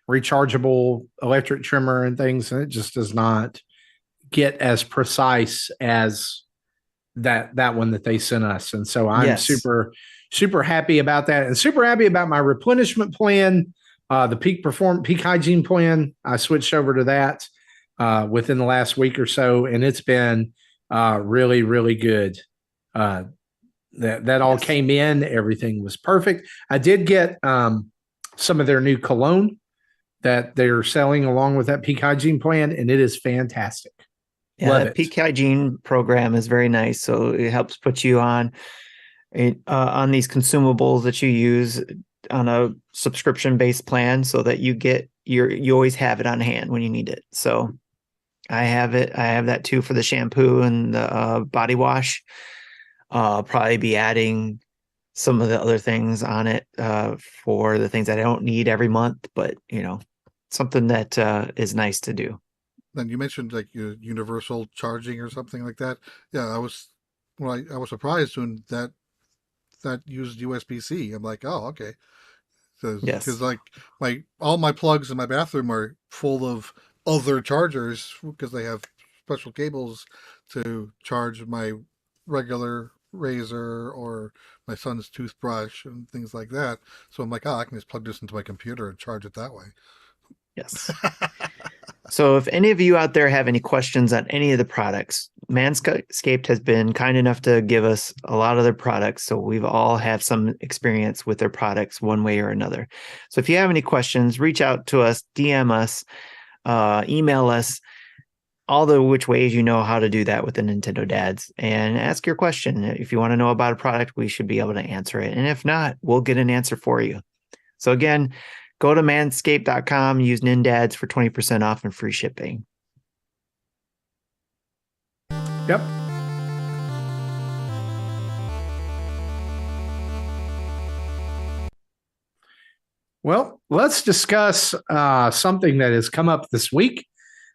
rechargeable electric trimmer and things, and it just does not get as precise as that one that they sent us. And so I'm Yes. super happy about that, and super happy about my replenishment plan, the peak hygiene plan. I switched over to that within the last week or so, and it's been really, really good. That all came in. Everything was perfect. I did get some of their new cologne that they're selling along with that peak hygiene plan, and it is fantastic. Yeah, Love that it. peak hygiene program is very nice. So it helps put you on these consumables that you use on a subscription-based plan, so that you always have it on hand when you need it. So I have it. I have that too for the shampoo and the body wash. I'll probably be adding some of the other things on it for the things that I don't need every month, but something that is nice to do. Then you mentioned like universal charging or something like that. Yeah, I was surprised when that used USB-C. I'm like, oh, okay. Because like all my plugs in my bathroom are full of other chargers because they have special cables to charge my regular razor or my son's toothbrush and things like that. So I'm like, I can just plug this into my computer and charge it that way. Yes. So if any of you out there have any questions on any of the products, Manscaped has been kind enough to give us a lot of their products. So we've all have some experience with their products one way or another. So if you have any questions, reach out to us, DM us, email us, all the which ways you know how to do that with the Nintendo Dads, and ask your question. If you want to know about a product, we should be able to answer it. And if not, we'll get an answer for you. So again, go to manscaped.com, use NINDADS for 20% off and free shipping. Yep. Well, let's discuss something that has come up this week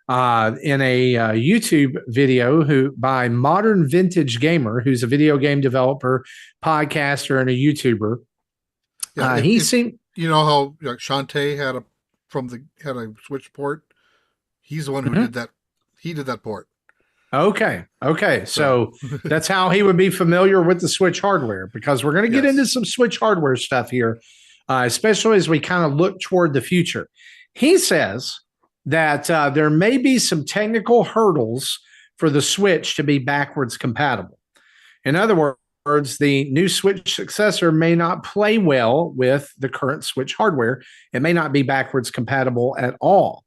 in a YouTube video by Modern Vintage Gamer, who's a video game developer, podcaster, and a YouTuber. Yeah, you know how Shantae had a Switch port? He's the one who did that. He did that port. Okay. So that's how he would be familiar with the Switch hardware, because we're going to get into some Switch hardware stuff here, especially as we kind of look toward the future. He says that there may be some technical hurdles for the Switch to be backwards compatible. In other words, the new Switch successor may not play well with the current Switch hardware. It may not be backwards compatible at all.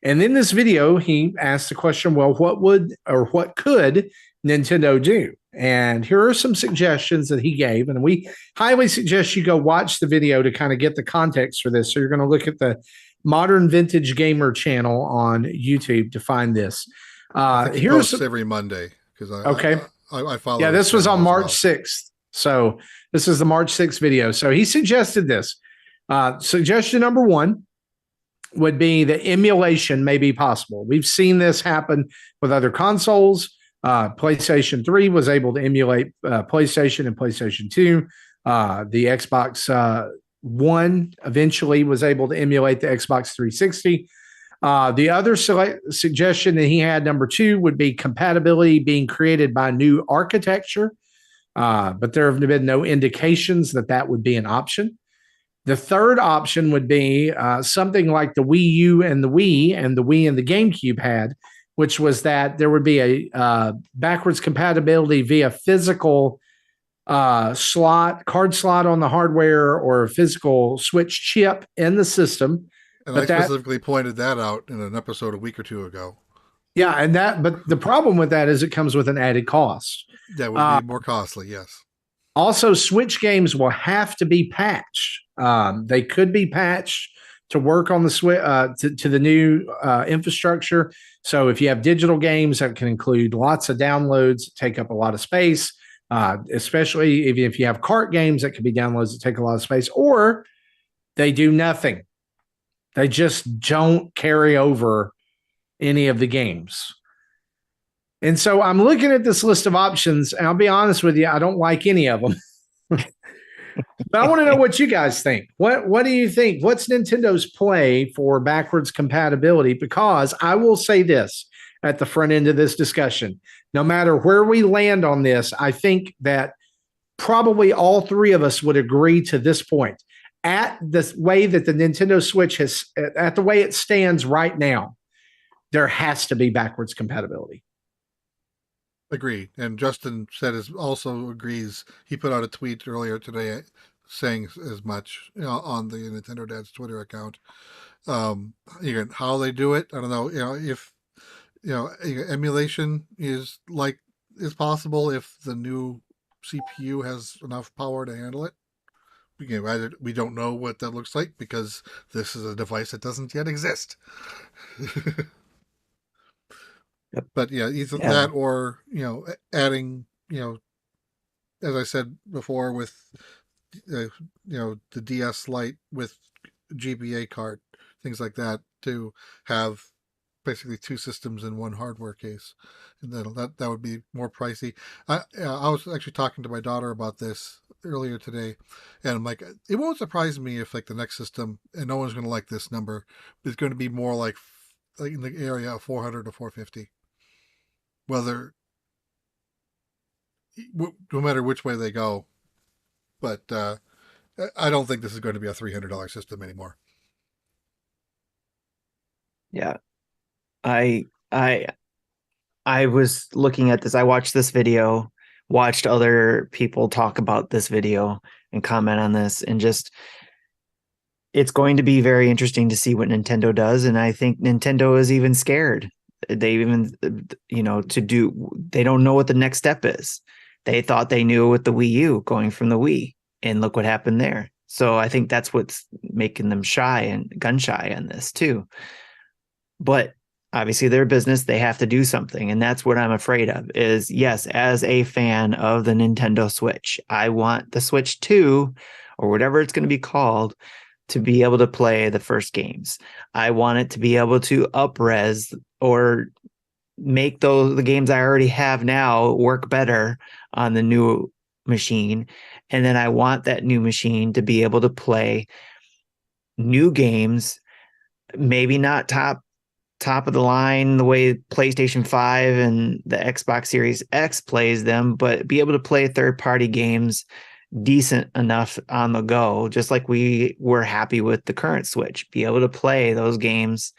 And in this video, he asked the question, well, what could Nintendo do? And here are some suggestions that he gave. And we highly suggest you go watch the video to kind of get the context for this. So you're going to look at the Modern Vintage Gamer channel on YouTube to find this. Here's every Monday. I follow. Yeah, this was on March 6th. So this is the March 6th video. So he suggested this. Suggestion number one would be the emulation may be possible. We've seen this happen with other consoles. PlayStation 3 was able to emulate PlayStation and PlayStation 2. The Xbox One eventually was able to emulate the Xbox 360. The other suggestion that he had, number two, would be compatibility being created by new architecture. But there have been no indications that would be an option. The third option would be something like the Wii U and the Wii and the GameCube had, which was that there would be a backwards compatibility via physical card slot on the hardware, or a physical Switch chip in the system. And I specifically pointed that out in an episode a week or two ago. Yeah, but the problem with that is it comes with an added cost. That would be more costly, yes. Also, Switch games will have to be patched. They could be patched to work on the Switch to the new infrastructure. So if you have digital games, that can include lots of downloads, take up a lot of space, especially if you have cart games that can be downloads that take a lot of space, or they do nothing. They just don't carry over any of the games. And so I'm looking at this list of options, and I'll be honest with you, I don't like any of them. But I want to know what you guys think. What do you think? What's Nintendo's play for backwards compatibility? Because I will say this at the front end of this discussion. no matter where we land on this, I think that probably all three of us would agree to this point. At the way that the Nintendo Switch at the way it stands right now, there has to be backwards compatibility. Agreed. And Justin said also agrees. He put out a tweet earlier today saying as much, on the Nintendo Dad's Twitter account. Again, how they do it, I don't know. If emulation is possible if the new CPU has enough power to handle it. We don't know what that looks like because this is a device that doesn't yet exist. Yep. But either that or adding as I said before with the DS Lite with GBA card, things like that, to have basically two systems in one hardware case, and that would be more pricey. I was actually talking to my daughter about this earlier today, and I'm like, it won't surprise me if the next system, and no one's going to like this number, is going to be more like in the area of 400 to 450, whether no matter which way they go. But I don't think this is going to be a $300 system anymore. Yeah. I was looking at this. I watched this video, watched other people talk about this video and comment on this, and just, it's going to be very interesting to see what Nintendo does. And I think Nintendo is even scared. They even, they don't know what the next step is. They thought they knew with the Wii U going from the Wii, and look what happened there. So I think that's what's making them shy and gun shy on this too. But obviously their business, they have to do something. And that's what I'm afraid of is, yes, as a fan of the Nintendo Switch, I want the Switch 2 or whatever it's going to be called to be able to play the first games. I want it to be able to up-res or make the games I already have now work better on the new machine. And then I want that new machine to be able to play new games, maybe not top of the line the way PlayStation 5 and the Xbox Series X plays them, but be able to play third-party games decent enough on the go, just like we were happy with the current Switch. Be able to play those games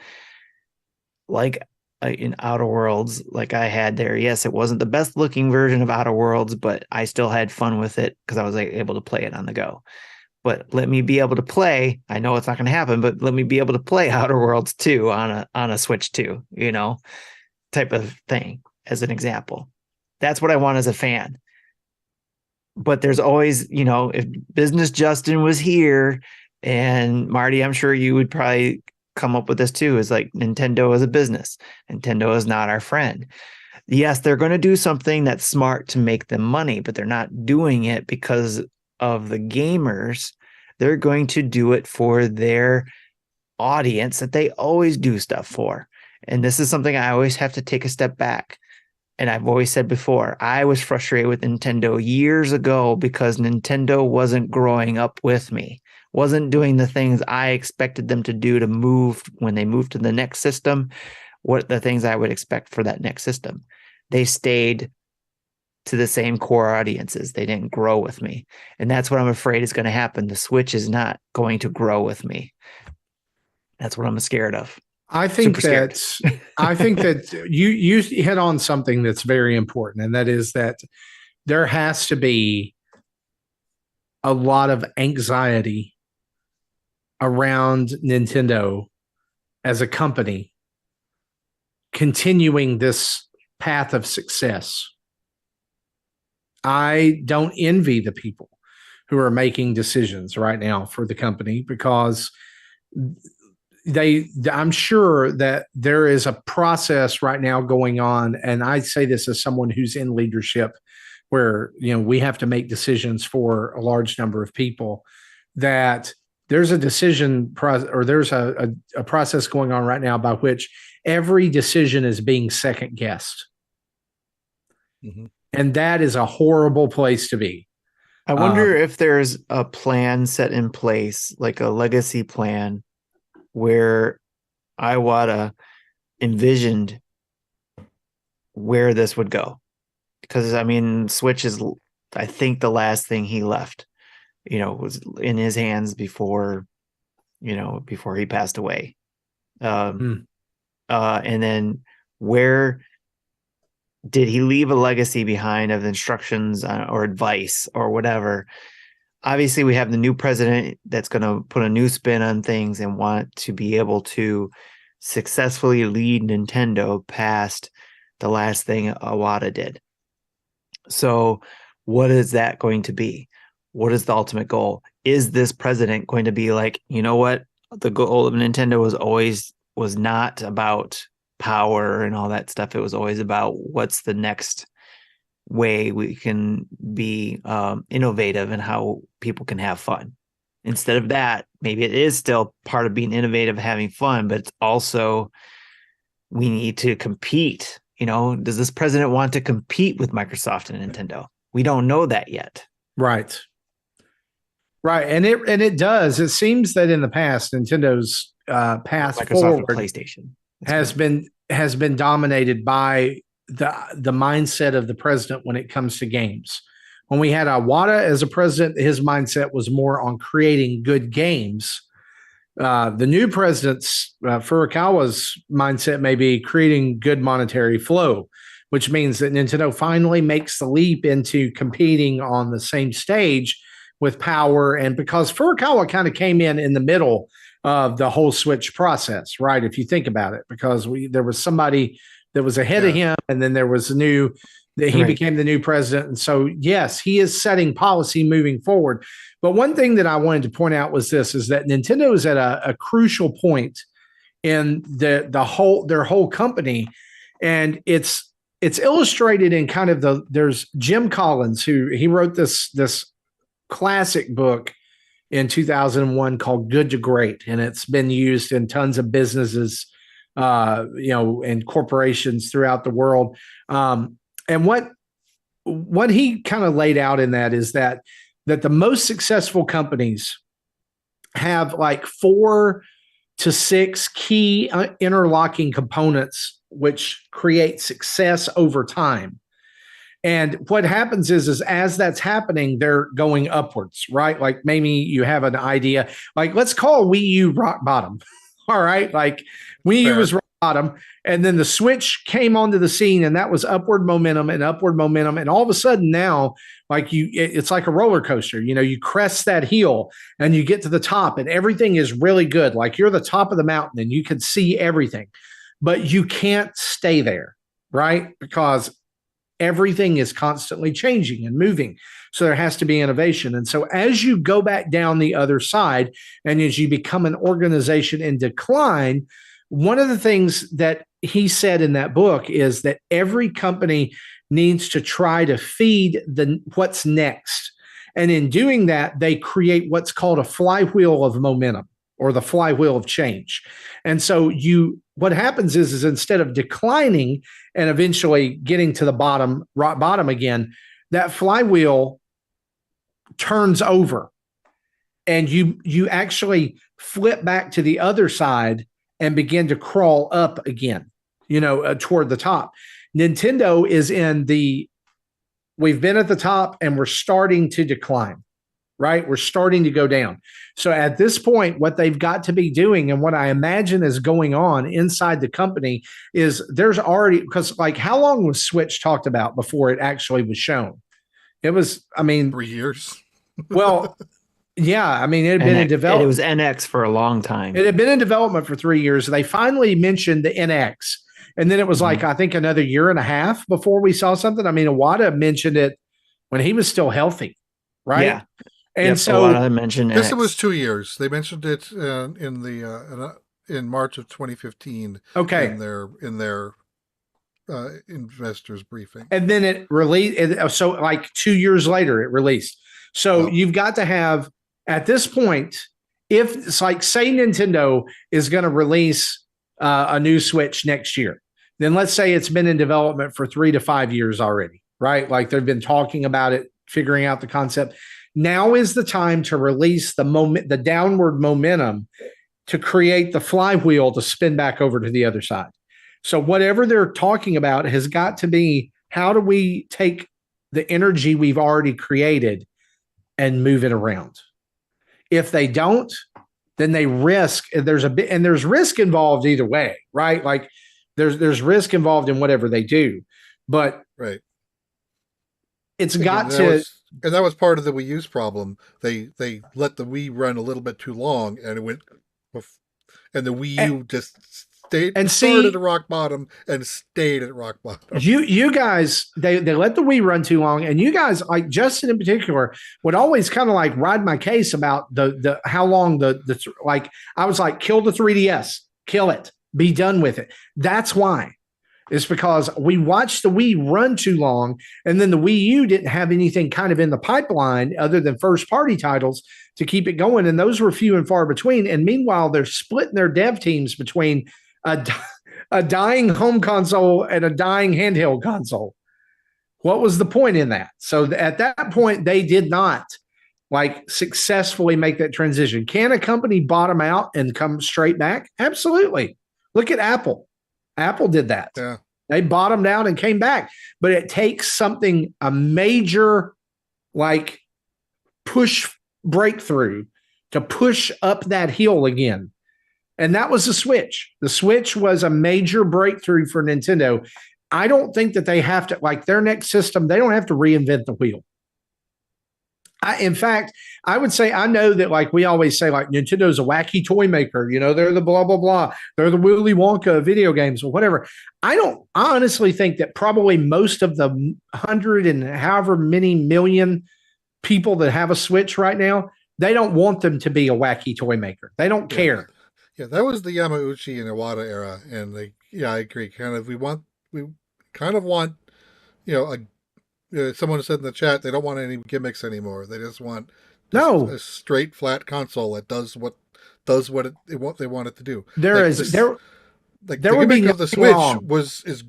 like in Outer Worlds, like I had there. Yes, it wasn't the best looking version of Outer Worlds, but I still had fun with it because I was able to play it on the go. But let me be able to play. I know it's not going to happen, but let me be able to play Outer Worlds 2 on a Switch 2, type of thing as an example. That's what I want as a fan. But there's always, if Business Justin was here, and Marty, I'm sure you would probably come up with this too, is like Nintendo is a business. Nintendo is not our friend. Yes, they're going to do something that's smart to make them money, but they're not doing it because of the gamers. They're going to do it for their audience that they always do stuff for. And this is something I always have to take a step back. And I've always said before, I was frustrated with Nintendo years ago because Nintendo wasn't growing up with me, wasn't doing the things I expected them to do to move when they moved to the next system, what the things I would expect for that next system. They stayed to the same core audiences. They didn't grow with me. And that's what I'm afraid is going to happen. The Switch is not going to grow with me. That's what I'm scared of. I think that you hit on something that's very important, and that is that there has to be a lot of anxiety around Nintendo as a company continuing this path of success. I don't envy the people who are making decisions right now for the company because I'm sure that there is a process right now going on. And I say this as someone who's in leadership where, we have to make decisions for a large number of people, that there's a decision or there's a process going on right now by which every decision is being second guessed. Mm-hmm. And that is a horrible place to be. I wonder if there's a plan set in place, like a legacy plan, where Iwata envisioned where this would go. because I mean, Switch is, I think, the last thing he left, was in his hands before he passed away. And then where did he leave a legacy behind of instructions or advice or whatever? Obviously, we have the new president that's going to put a new spin on things and want to be able to successfully lead Nintendo past the last thing Iwata did. So what is that going to be? What is the ultimate goal? Is this president going to be like, you know what? The goal of Nintendo was not about power and all that stuff. It was always about what's the next way we can be innovative and how people can have fun. Instead of that, maybe it is still part of being innovative, having fun, but it's also, we need to compete. Does this president want to compete with Microsoft and Nintendo? We don't know that yet. Right. And it does. It seems that in the past, Nintendo's path Microsoft forward and PlayStation has been dominated by the mindset of the president when it comes to games. When we had Iwata as a president, his mindset was more on creating good games. The new president's Furukawa's mindset may be creating good monetary flow, which means that Nintendo finally makes the leap into competing on the same stage with power. And because Furukawa kind of came in the middle of the whole Switch process, right? If you think about it, because there was somebody that was ahead of him, and then there was he became the new president. And so, yes, he is setting policy moving forward. But one thing that I wanted to point out was is that Nintendo is at a crucial point in their whole company. And it's illustrated in kind of there's Jim Collins, he wrote this classic book in 2001 called Good to Great. And it's been used in tons of businesses, and corporations throughout the world. And what he kind of laid out in that is that the most successful companies have like 4 to 6 key interlocking components which create success over time. And what happens is as that's happening, they're going upwards, right? Like maybe you have an idea, like let's call Wii U rock bottom. All right. Like Wii U was rock bottom. And then the Switch came onto the scene, and that was upward momentum. And all of a sudden now, like it's like a roller coaster. You crest that hill and you get to the top and everything is really good. Like you're the top of the mountain and you can see everything, but you can't stay there, right? Because everything is constantly changing and moving. So there has to be innovation. And so as you go back down the other side and as you become an organization in decline, one of the things that he said in that book is that every company needs to try to feed what's next. And in doing that, they create what's called a flywheel of momentum, or the flywheel of change. And so what happens is instead of declining and eventually getting to the rock bottom again, that flywheel turns over and you actually flip back to the other side and begin to crawl up again, toward the top. Nintendo is we've been at the top and we're starting to decline. Right? We're starting to go down. So at this point, what they've got to be doing, and what I imagine is going on inside the company, is there's already, because like how long was Switch talked about before it actually was shown? It was, 3 years. Well, yeah, it had been in development. It was NX for a long time. It had been in development for 3 years. They finally mentioned the NX. And then it was like, I think another year and a half before we saw something. Iwata mentioned it when he was still healthy, right? Yeah. And so I mentioned it was 2 years. They mentioned it in March of 2015. Okay. In their investors briefing. And then it released. So like 2 years later, it released. So you've got to have, at this point, if it's like, say Nintendo is going to release a new Switch next year, then let's say it's been in development for 3 to 5 years already, right? Like they've been talking about it, figuring out the concept. Now is the time to release the downward momentum to create the flywheel to spin back over to the other side. So whatever they're talking about has got to be how do we take the energy we've already created and move it around? If they don't, then they risk. There's risk involved either way, right? Like there's risk involved in whatever they do, but right. It's got to. And that was part of the Wii U's problem. They let the Wii run a little bit too long, and it went, and the Wii U just started at rock bottom and stayed at rock bottom. You guys, they let the Wii run too long, and you guys, like Justin in particular, would always kind of like ride my case about the how long the like. I was like, kill the 3DS, kill it, be done with it. That's why. It's because we watched the Wii run too long, and then the Wii U didn't have anything kind of in the pipeline other than first-party titles to keep it going, and those were few and far between. And meanwhile, they're splitting their dev teams between a dying home console and a dying handheld console. What was the point in that? So at that point, they did not like successfully make that transition. Can a company bottom out and come straight back? Absolutely. Look at Apple. Apple did that. Yeah. They bottomed out and came back. But it takes something, a major like push breakthrough to push up that hill again. And that was the Switch. The Switch was a major breakthrough for Nintendo. I don't think that they have to, like their next system, they don't have to reinvent the wheel. In fact, I would say, I know that like we always say, like Nintendo's a wacky toy maker, you know, they're the blah, blah, blah. They're the Willy Wonka of video games or whatever. I honestly think that probably most of the 100 and however many million people that have a Switch right now, they don't want them to be a wacky toy maker. They don't care. Yeah, that was the Yamauchi and Iwata era. And I agree. We kind of want, someone said in the chat they don't want any gimmicks anymore. They just want a straight flat console that does what they want it to do. The gimmick of the Switch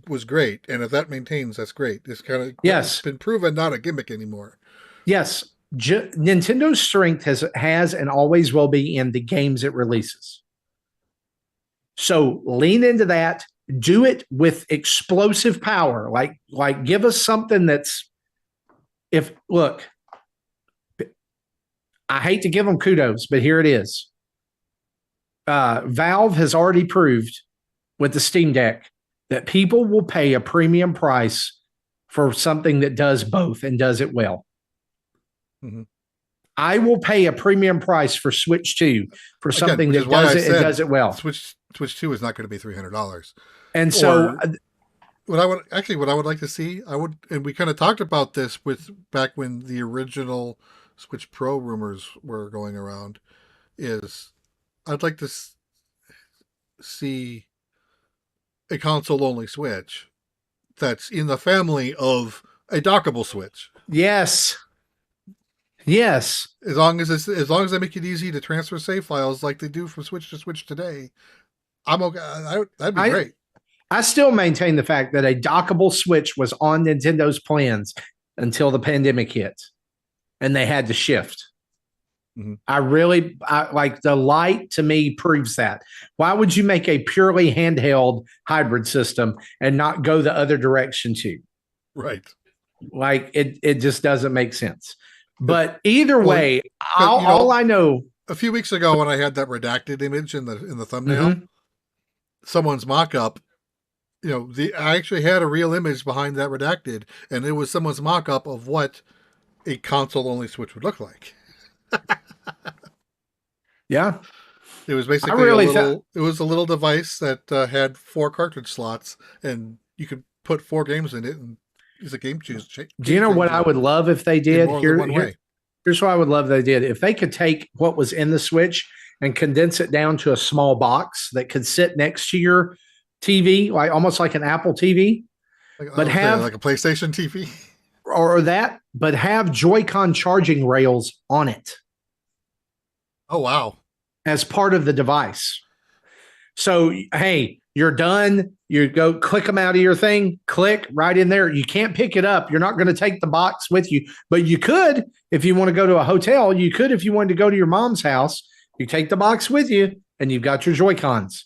was great, and if that maintains, that's great. It's been proven not a gimmick anymore. Yes, Nintendo's strength has and always will be in the games it releases. So lean into that. Do it with explosive power. Like give us something that's, I hate to give them kudos, but here it is. Valve has already proved with the Steam Deck that people will pay a premium price for something that does both and does it well. Mm-hmm. I will pay a premium price for Switch 2 for something that does it well. Switch 2 is not going to be $300. And so what I would like to see, and we kind of talked about this back when the original Switch Pro rumors were going around, is I'd like to see a console-only Switch that's in the family of a dockable Switch. Yes. As long as they make it easy to transfer save files like they do from Switch to Switch today, I'm okay. That'd be great. I still maintain the fact that a dockable Switch was on Nintendo's plans until the pandemic hit, and they had to shift. Mm-hmm. I like the light to me proves that. Why would you make a purely handheld hybrid system and not go the other direction too? Right. Like it just doesn't make sense. But either way, all I know. A few weeks ago, when I had that redacted image in the thumbnail, mm-hmm. someone's mock-up, I actually had a real image behind that redacted, and it was someone's mock-up of what a console-only Switch would look like. Yeah. It was basically it was a little device that had 4 cartridge slots, and you could put 4 games in it, and it's a game choose. Do you know what I would love if they did? Here's what I would love they did. If they could take what was in the Switch and condense it down to a small box that could sit next to your TV, like almost like an Apple TV, but have like a PlayStation TV but have Joy-Con charging rails on it. Oh, wow. As part of the device. So, hey, you're done. You go click them out of your thing, click right in there. You can't pick it up. You're not going to take the box with you, but you could, if you want to go to a hotel, you could, if you wanted to go to your mom's house, you take the box with you and you've got your Joy-Cons.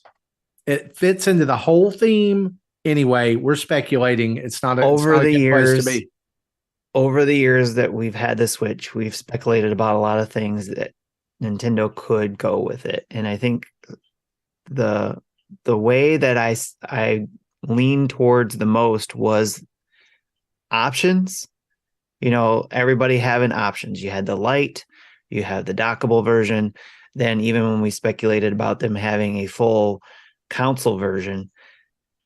It fits into the whole theme anyway, we're speculating. It's not a, over the good place to years, be. over the years that we've had the Switch, we've speculated about a lot of things that Nintendo could go with it. And I think the way that I leaned towards the most was options. Everybody having options. You had the Lite, you have the dockable version. Then even when we speculated about them having a full console version,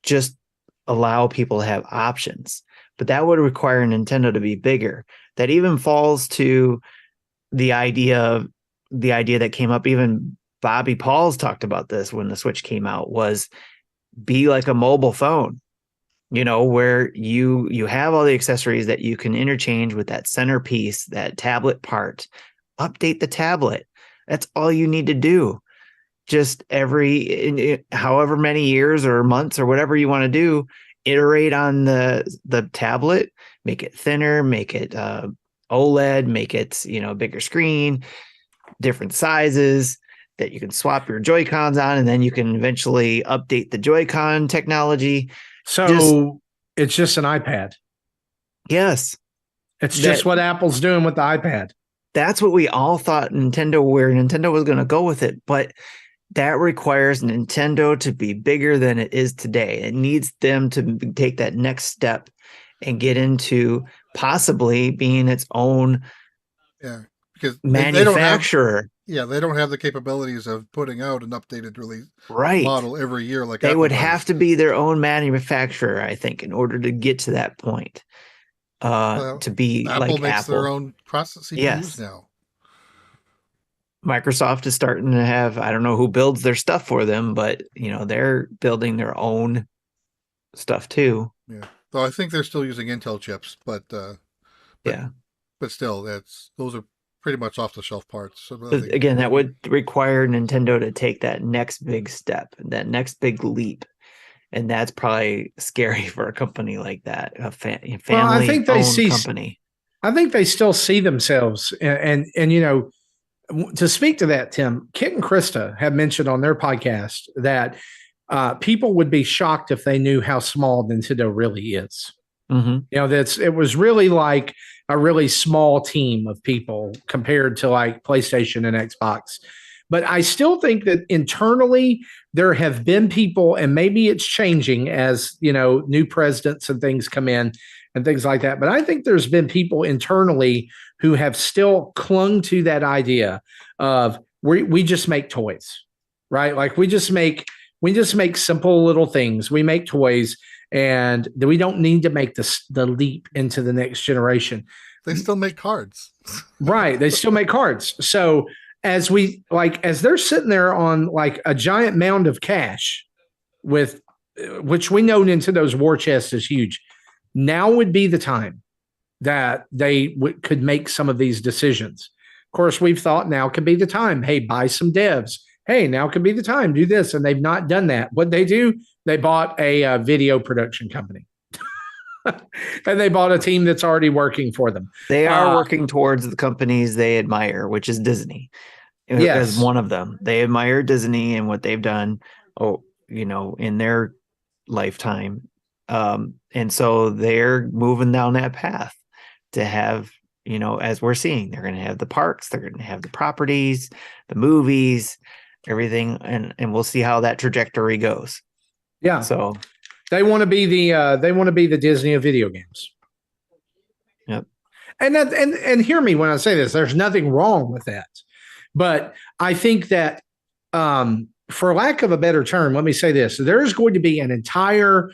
just allow people to have options. But that would require Nintendo to be bigger. That even falls to the idea that came up. Even Bobby Pauls talked about this when the Switch came out, was be like a mobile phone, where you have all the accessories that you can interchange with that centerpiece, that tablet part. Update the tablet. That's all you need to do. Just however many years or months or whatever you want to do, iterate on the tablet, make it thinner, make it OLED, make it bigger screen, different sizes that you can swap your Joy-Cons on, and then you can eventually update the Joy-Con technology. So it's just an iPad. Yes. It's just what Apple's doing with the iPad. That's what we all thought where Nintendo was going to go with it. But that requires Nintendo to be bigger than it is today. It needs them to take that next step and get into possibly being its own because manufacturer. They don't have the capabilities of putting out an updated release model every year. Like they Apple would does. have to be their own manufacturer, I think, in order to get to that point. To be Apple like makes Apple. their own CPUs now. Microsoft is starting to have, I don't know who builds their stuff for them, but they're building their own stuff too. Yeah. Though I think they're still using Intel chips, but still, those are pretty much off the shelf parts. So again, that would require Nintendo to take that next big step, that next big leap. And that's probably scary for a company like that, a family-owned company. I think they still see themselves, and to speak to that, Tim, Kit and Krista have mentioned on their podcast that people would be shocked if they knew how small Nintendo really is. Mm-hmm. It was really like a really small team of people compared to like PlayStation and Xbox. But I still think that internally there have been people, and maybe it's changing as new presidents and things come in and things like that. But I think there's been people internally who have still clung to that idea of we just make toys, right? Like we just make simple little things. We make toys, and we don't need to make the leap into the next generation. They still make cards, right? They still make cards. So as they're sitting there on like a giant mound of cash, which we know Nintendo's war chest is huge. Now would be the time that they could make some of these decisions. Of course, we've thought now could be the time. Hey, buy some devs. Hey, now could be the time. Do this. And they've not done that. What they do, they bought a video production company. And they bought a team that's already working for them. They are working towards the companies they admire, which is Disney. As one of them. They admire Disney and what they've done, in their lifetime. And so they're moving down that path to have, as we're seeing, they're going to have the parks, they're going to have the properties, the movies, everything. And we'll see how that trajectory goes. Yeah. So they want to be the Disney of video games. Yep. And hear me when I say this, there's nothing wrong with that. But I think that, for lack of a better term, let me say this. There's going to be an entire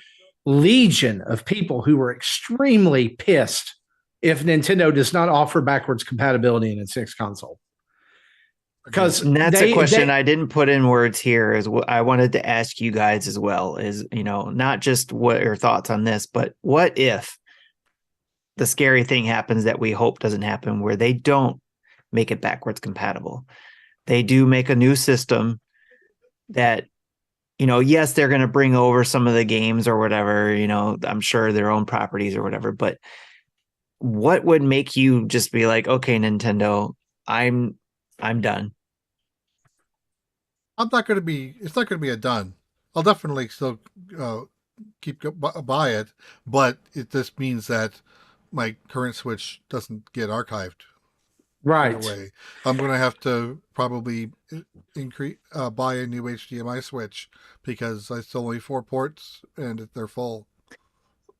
legion of people who are extremely pissed if Nintendo does not offer backwards compatibility in its next console. Because that's a question I didn't put in words here. Is what I wanted to ask you guys as well. Is not just what your thoughts on this, but what if the scary thing happens that we hope doesn't happen, where they don't make it backwards compatible? They do make a new system that, yes, they're going to bring over some of the games or whatever, I'm sure their own properties or whatever, but what would make you just be like, okay, Nintendo, I'm done? It's not going to be a done. I'll definitely still buy it, but it just means that my current Switch doesn't get archived Right. right away. I'm going to have to probably buy a new HDMI Switch because I still only 4 ports and they're full.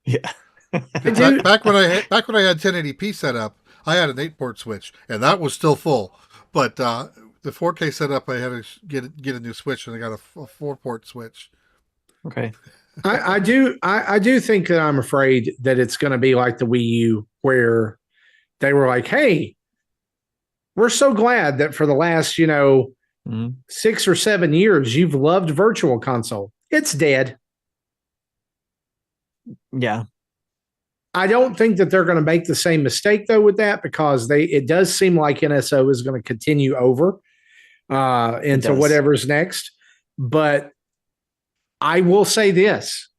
Yeah. Back when I had 1080p set up, I had an 8-port switch, and that was still full. But the 4K setup, I had to get a new switch, and I got a 4-port switch. Okay. I do think that I'm afraid that it's going to be like the Wii U, where they were like, "Hey, we're so glad that for the last 6 or 7 years you've loved Virtual Console. It's dead." Yeah. I don't think that they're going to make the same mistake though with that, because it does seem like NSO is going to continue over into whatever's next. But I will say this: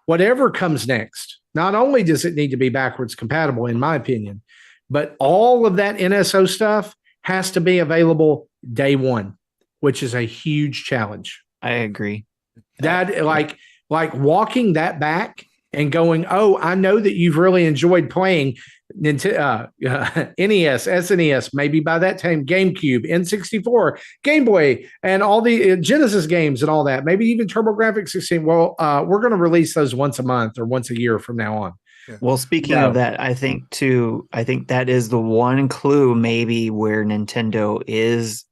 whatever comes next, not only does it need to be backwards compatible, in my opinion, but all of that NSO stuff has to be available day one, which is a huge challenge. I agree. That like walking that back and going, "Oh, I know that you've really enjoyed playing Nintendo, NES, SNES, maybe by that time GameCube, N64, Game Boy, and all the Genesis games and all that. Maybe even TurboGrafx 16. Well, we're going to release those once a month or once a year from now on." Yeah. Well, speaking of that, I think that is the one clue maybe where Nintendo is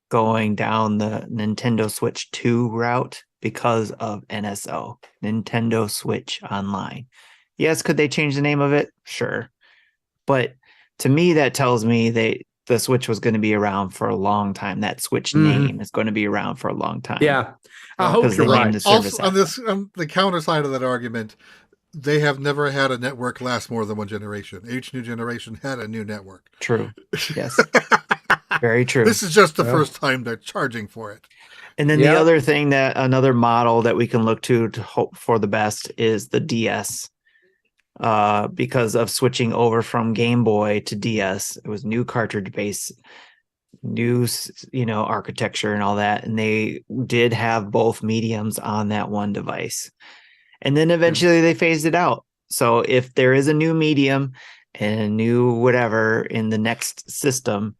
going down the Nintendo Switch 2 route because of NSO, Nintendo Switch Online. Yes, could they change the name of it? Sure. But to me, that tells me the Switch was going to be around for a long time. That Switch name is going to be around for a long time. Yeah. I hope you're right. Also, on the counter side of that argument, they have never had a network last more than one generation. Each new generation had a new network. True. Yes. Very true. This is just the first time they're charging for it. And then the other thing, another model that we can look to hope for the best is the DS. Because of switching over from Game Boy to DS, it was new cartridge base, new architecture and all that, and they did have both mediums on that one device. And then eventually they phased it out. So if there is a new medium and a new whatever in the next system,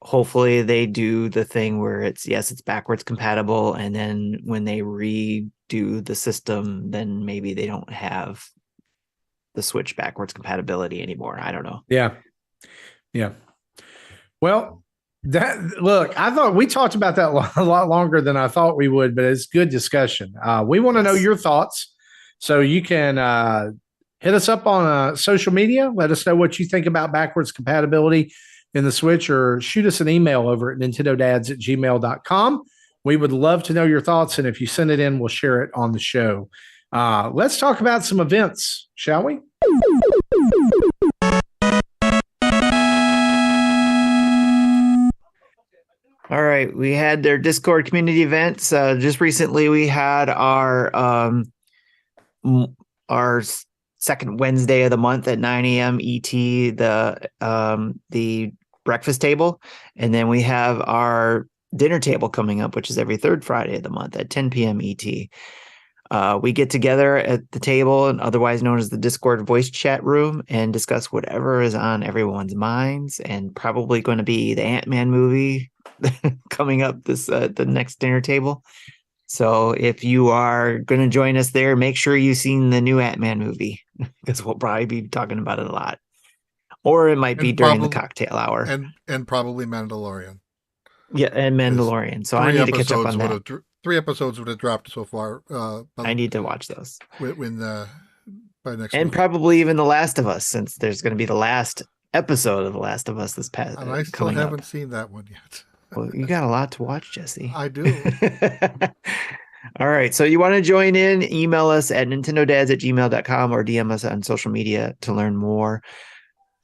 hopefully they do the thing where it's backwards compatible. And then when they redo the system, then maybe they don't have the Switch backwards compatibility anymore. I don't know. Yeah. Yeah. Well, I thought we talked about that a lot longer than I thought we would, but it's good discussion. We want to know your thoughts. So you can hit us up on social media. Let us know what you think about backwards compatibility in the Switch, or shoot us an email over at nintendodads@gmail.com. We would love to know your thoughts. And if you send it in, we'll share it on the show. Let's talk about some events, shall we? All right. We had their Discord community events. Just recently, we had our second Wednesday of the month at 9 a.m. ET, the breakfast table. And then we have our dinner table coming up, which is every third Friday of the month at 10 p.m. ET. We get together at the table, and otherwise known as the Discord voice chat room, and discuss whatever is on everyone's minds, and probably going to be the Ant-Man movie coming up the next dinner table. So if you are going to join us there, make sure you've seen the new Ant-Man movie, because we'll probably be talking about it a lot. Or it might be during the cocktail hour. And probably Mandalorian. Yeah, and Mandalorian. So I need to catch up on that. 3 episodes would have dropped so far. I need to watch those. By next and week. Probably even The Last of Us, since there's going to be the last episode of The Last of Us this past. And I still haven't seen that one yet. Well, you got a lot to watch, Jesse. I do. All right. So you want to join in, email us at nintendodads@gmail.com or DM us on social media to learn more.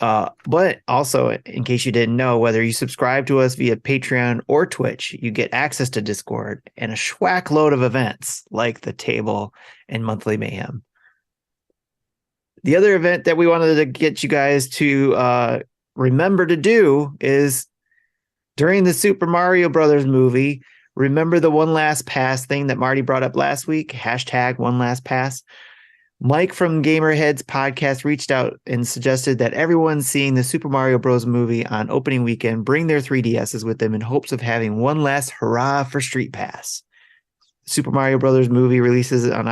But also, in case you didn't know, whether you subscribe to us via Patreon or Twitch, you get access to Discord and a schwack load of events like the table and monthly mayhem. The other event that we wanted to get you guys to remember to do is during the Super Mario Brothers movie, Remember the one last pass thing that Marty brought up last week? Hashtag one last pass. Mike from Gamerheads podcast reached out and suggested that everyone seeing the Super Mario Bros. Movie on opening weekend bring their 3DSs with them in hopes of having one last hurrah for Street Pass. Super Mario Brothers movie releases on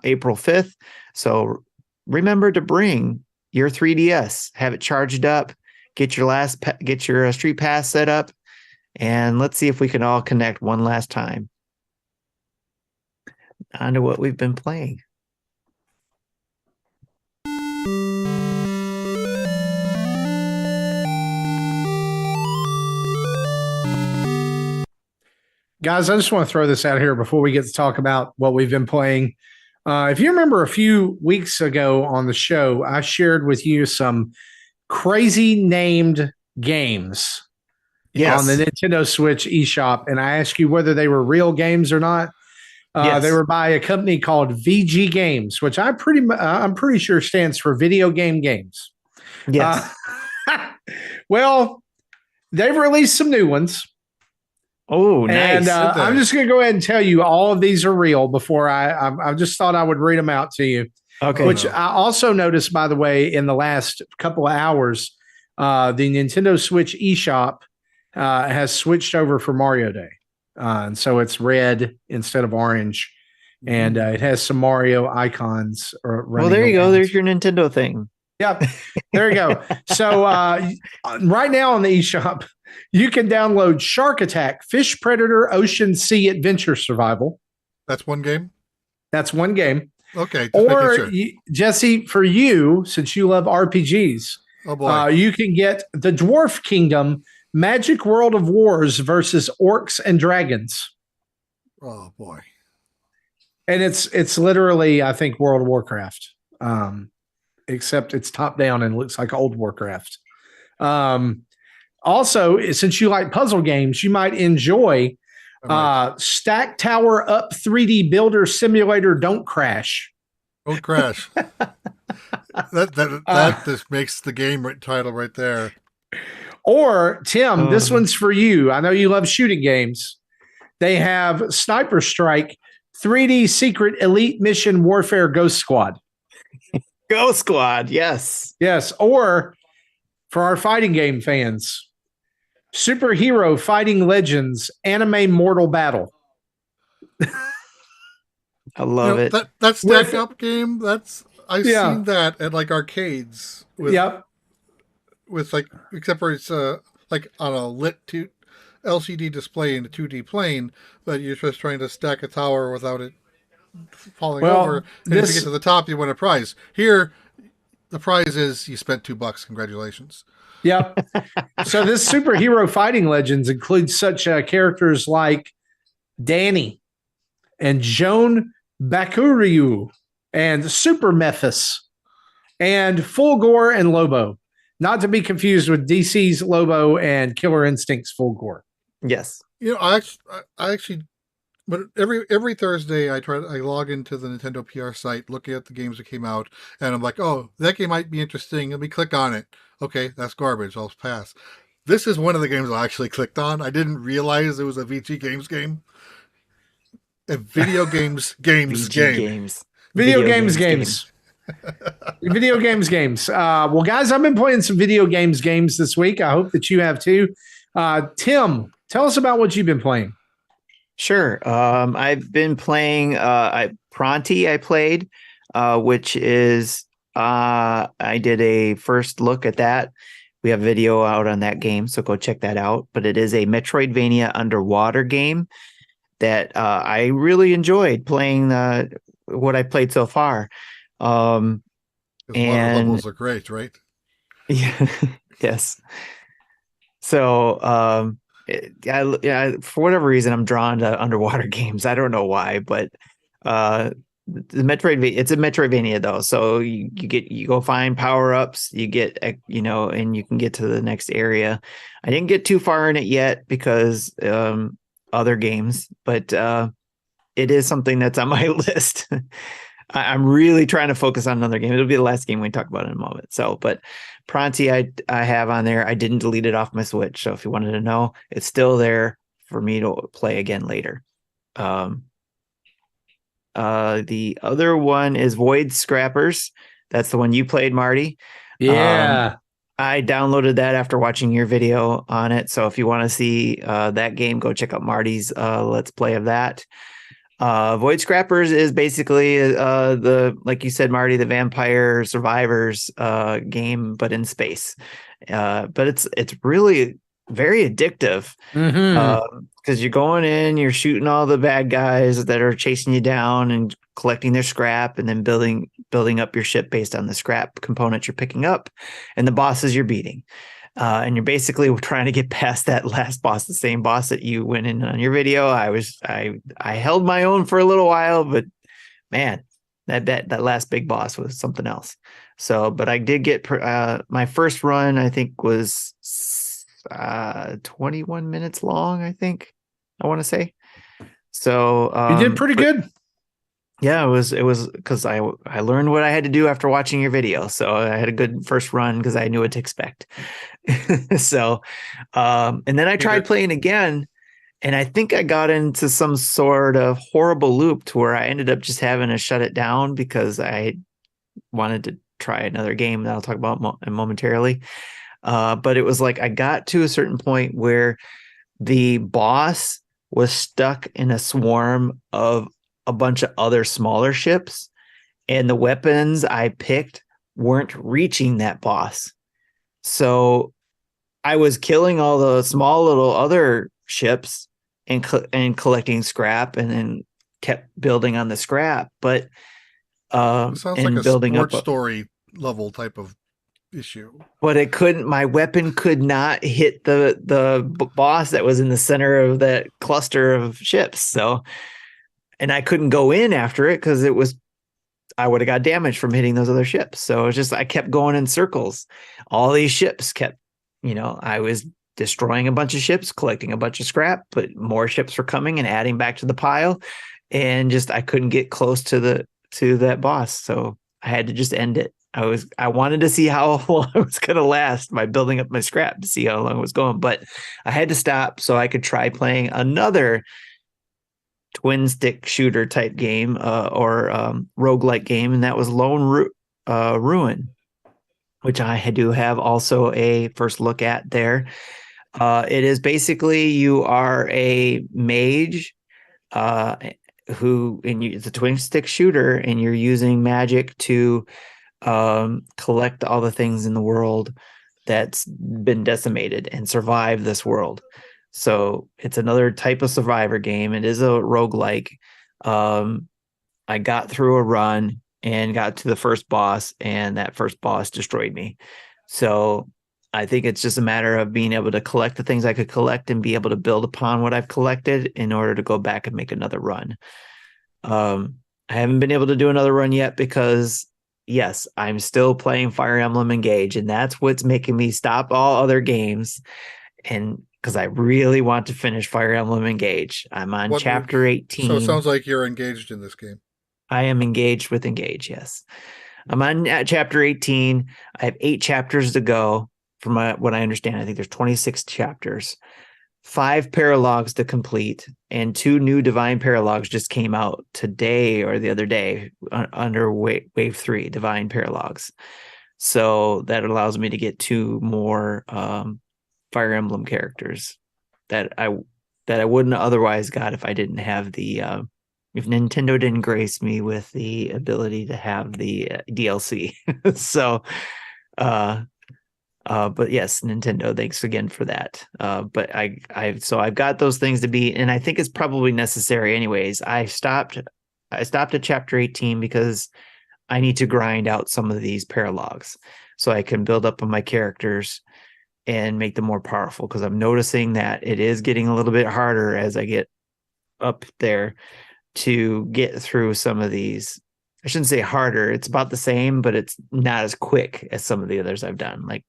April 5th. So remember to bring your 3DS, have it charged up, get your Street Pass set up, and let's see if we can all connect one last time. On to what we've been playing. Guys, I just want to throw this out here before we get to talk about what we've been playing. If you remember a few weeks ago on the show, I shared with you some crazy named games on the Nintendo Switch eShop, and I asked you whether they were real games or not. They were by a company called VG Games, which I'm pretty sure stands for Video Game Games. Yes. Well, they've released some new ones. Oh, nice. And I'm just going to go ahead and tell you all of these are real before I just thought I would read them out to you. Okay. Which I also noticed, by the way, in the last couple of hours, the Nintendo Switch eShop has switched over for Mario Day. And so it's red instead of orange. And it has some Mario icons. Well, there you go. There's your Nintendo thing. Yep. There you go. So right now on the eShop, you can download Shark Attack, Fish Predator, Ocean Sea Adventure Survival. That's one game? That's one game. Okay. Or, Jesse, for you, since you love RPGs, you can get The Dwarf Kingdom, Magic World of Wars versus Orcs and Dragons. Oh, boy. And it's literally, I think, World of Warcraft, except it's top down and looks like old Warcraft. Also, since you like puzzle games, you might enjoy Stack Tower Up 3D Builder Simulator Don't Crash. Don't Crash. that just makes the game title right there. Or, Tim, this one's for you. I know you love shooting games. They have Sniper Strike 3D Secret Elite Mission Warfare Ghost Squad. Ghost Squad, yes. Yes. Or, for our fighting game fans, Superhero Fighting Legends Anime Mortal Battle. I love it. That stack up game. I've seen that at like arcades. With like, except for it's like on a lit LCD display in a 2D plane, but you're just trying to stack a tower without it falling over. And if you get to the top, you win a prize. Here, the prize is you spent $2. Congratulations. Yep. So this Superhero Fighting Legends includes such characters like Danny and Joan Bakuryu and Super Mephis and Fulgore and Lobo. Not to be confused with DC's Lobo and Killer Instinct's Fulgore. Yes. You know, I actually, but every Thursday I log into the Nintendo PR site, looking at the games that came out, and I'm like, oh, that game might be interesting. Let me click on it. Okay, that's garbage. I'll pass. This is one of the games I actually clicked on. I didn't realize it was a VG Games game. A video games game. Video games. Video games. Well, guys, I've been playing some video games this week. I hope that you have too. Tim, tell us about what you've been playing. Sure. I've been playing Pronti. I played, which is I did a first look at that. We have video out on that game, so go check that out. But it is a Metroidvania underwater game that I really enjoyed playing. What I played so far. And water levels are great, right? Yeah. Yes. So, for whatever reason, I'm drawn to underwater games. I don't know why, but the it's a Metroidvania though. So you go find power ups, you get, and you can get to the next area. I didn't get too far in it yet because other games, but it is something that's on my list. I'm really trying to focus on another game. It'll be the last game we talk about in a moment. So, but Pronti, I have on there. I didn't delete it off my Switch. So if you wanted to know, it's still there for me to play again later. The other one is Void Scrappers. That's the one you played, Marty. Yeah. I downloaded that after watching your video on it. So if you want to see that game, go check out Marty's Let's Play of that. Void Scrappers is basically like you said, Marty, the Vampire Survivors game, but in space. But it's really very addictive. Because you're going in, you're shooting all the bad guys that are chasing you down and collecting their scrap, and then building up your ship based on the scrap components you're picking up and the bosses you're beating. And you're basically trying to get past that last boss, the same boss that you went in on your video. I held my own for a little while, but man, that last big boss was something else. So, but I did get my first run, I think was 21 minutes long, I think I want to say. So you did pretty good. Yeah, it was because I learned what I had to do after watching your video. So I had a good first run because I knew what to expect. So and then I tried playing again, and I think I got into some sort of horrible loop to where I ended up just having to shut it down because I wanted to try another game that I'll talk about momentarily. But it was like I got to a certain point where the boss was stuck in a swarm of a bunch of other smaller ships, and the weapons I picked weren't reaching that boss. So I was killing all the small little other ships and collecting scrap, and then kept building on the scrap. But sounds and like a building sports up story level type of issue. But it couldn't. My weapon could not hit the boss that was in the center of that cluster of ships. So, and I couldn't go in after it because I would have got damaged from hitting those other ships. So it was just I kept going in circles. All these ships kept, I was destroying a bunch of ships, collecting a bunch of scrap, but more ships were coming and adding back to the pile, and just I couldn't get close to that boss. So I had to just end it. I wanted to see how long it was going to last by building up my scrap to see how long it was going, but I had to stop so I could try playing another twin stick shooter type game or roguelike game, and that was Lone Ruin, which I do have also a first look at there. It is basically you are a mage it's a twin stick shooter, and you're using magic to collect all the things in the world that's been decimated and survive this world. So it's another type of survivor game. It is a roguelike. I got through a run and got to the first boss, and that first boss destroyed me. So I think it's just a matter of being able to collect the things I could collect and be able to build upon what I've collected in order to go back and make another run. I haven't been able to do another run yet because yes, I'm still playing Fire Emblem Engage, and that's what's making me stop all other games. And because I really want to finish Fire Emblem Engage. I'm on chapter 18. So it sounds like you're engaged in this game. I am engaged with Engage, yes. I'm on chapter 18. I have 8 chapters to go from what I understand. I think there's 26 chapters. 5 paralogs to complete, and 2 new divine paralogs just came out today or the other day under wave 3 divine paralogs. So that allows me to get 2 more Fire Emblem characters that I wouldn't otherwise got if I didn't have if Nintendo didn't grace me with the ability to have the DLC. So but yes, Nintendo, thanks again for that. But I've got those things to beat, and I think it's probably necessary anyways. I stopped at chapter 18 because I need to grind out some of these paralogs so I can build up on my characters and make them more powerful, because I'm noticing that it is getting a little bit harder as I get up there to get through some of these. I shouldn't say harder. It's about the same, but it's not as quick as some of the others I've done. Like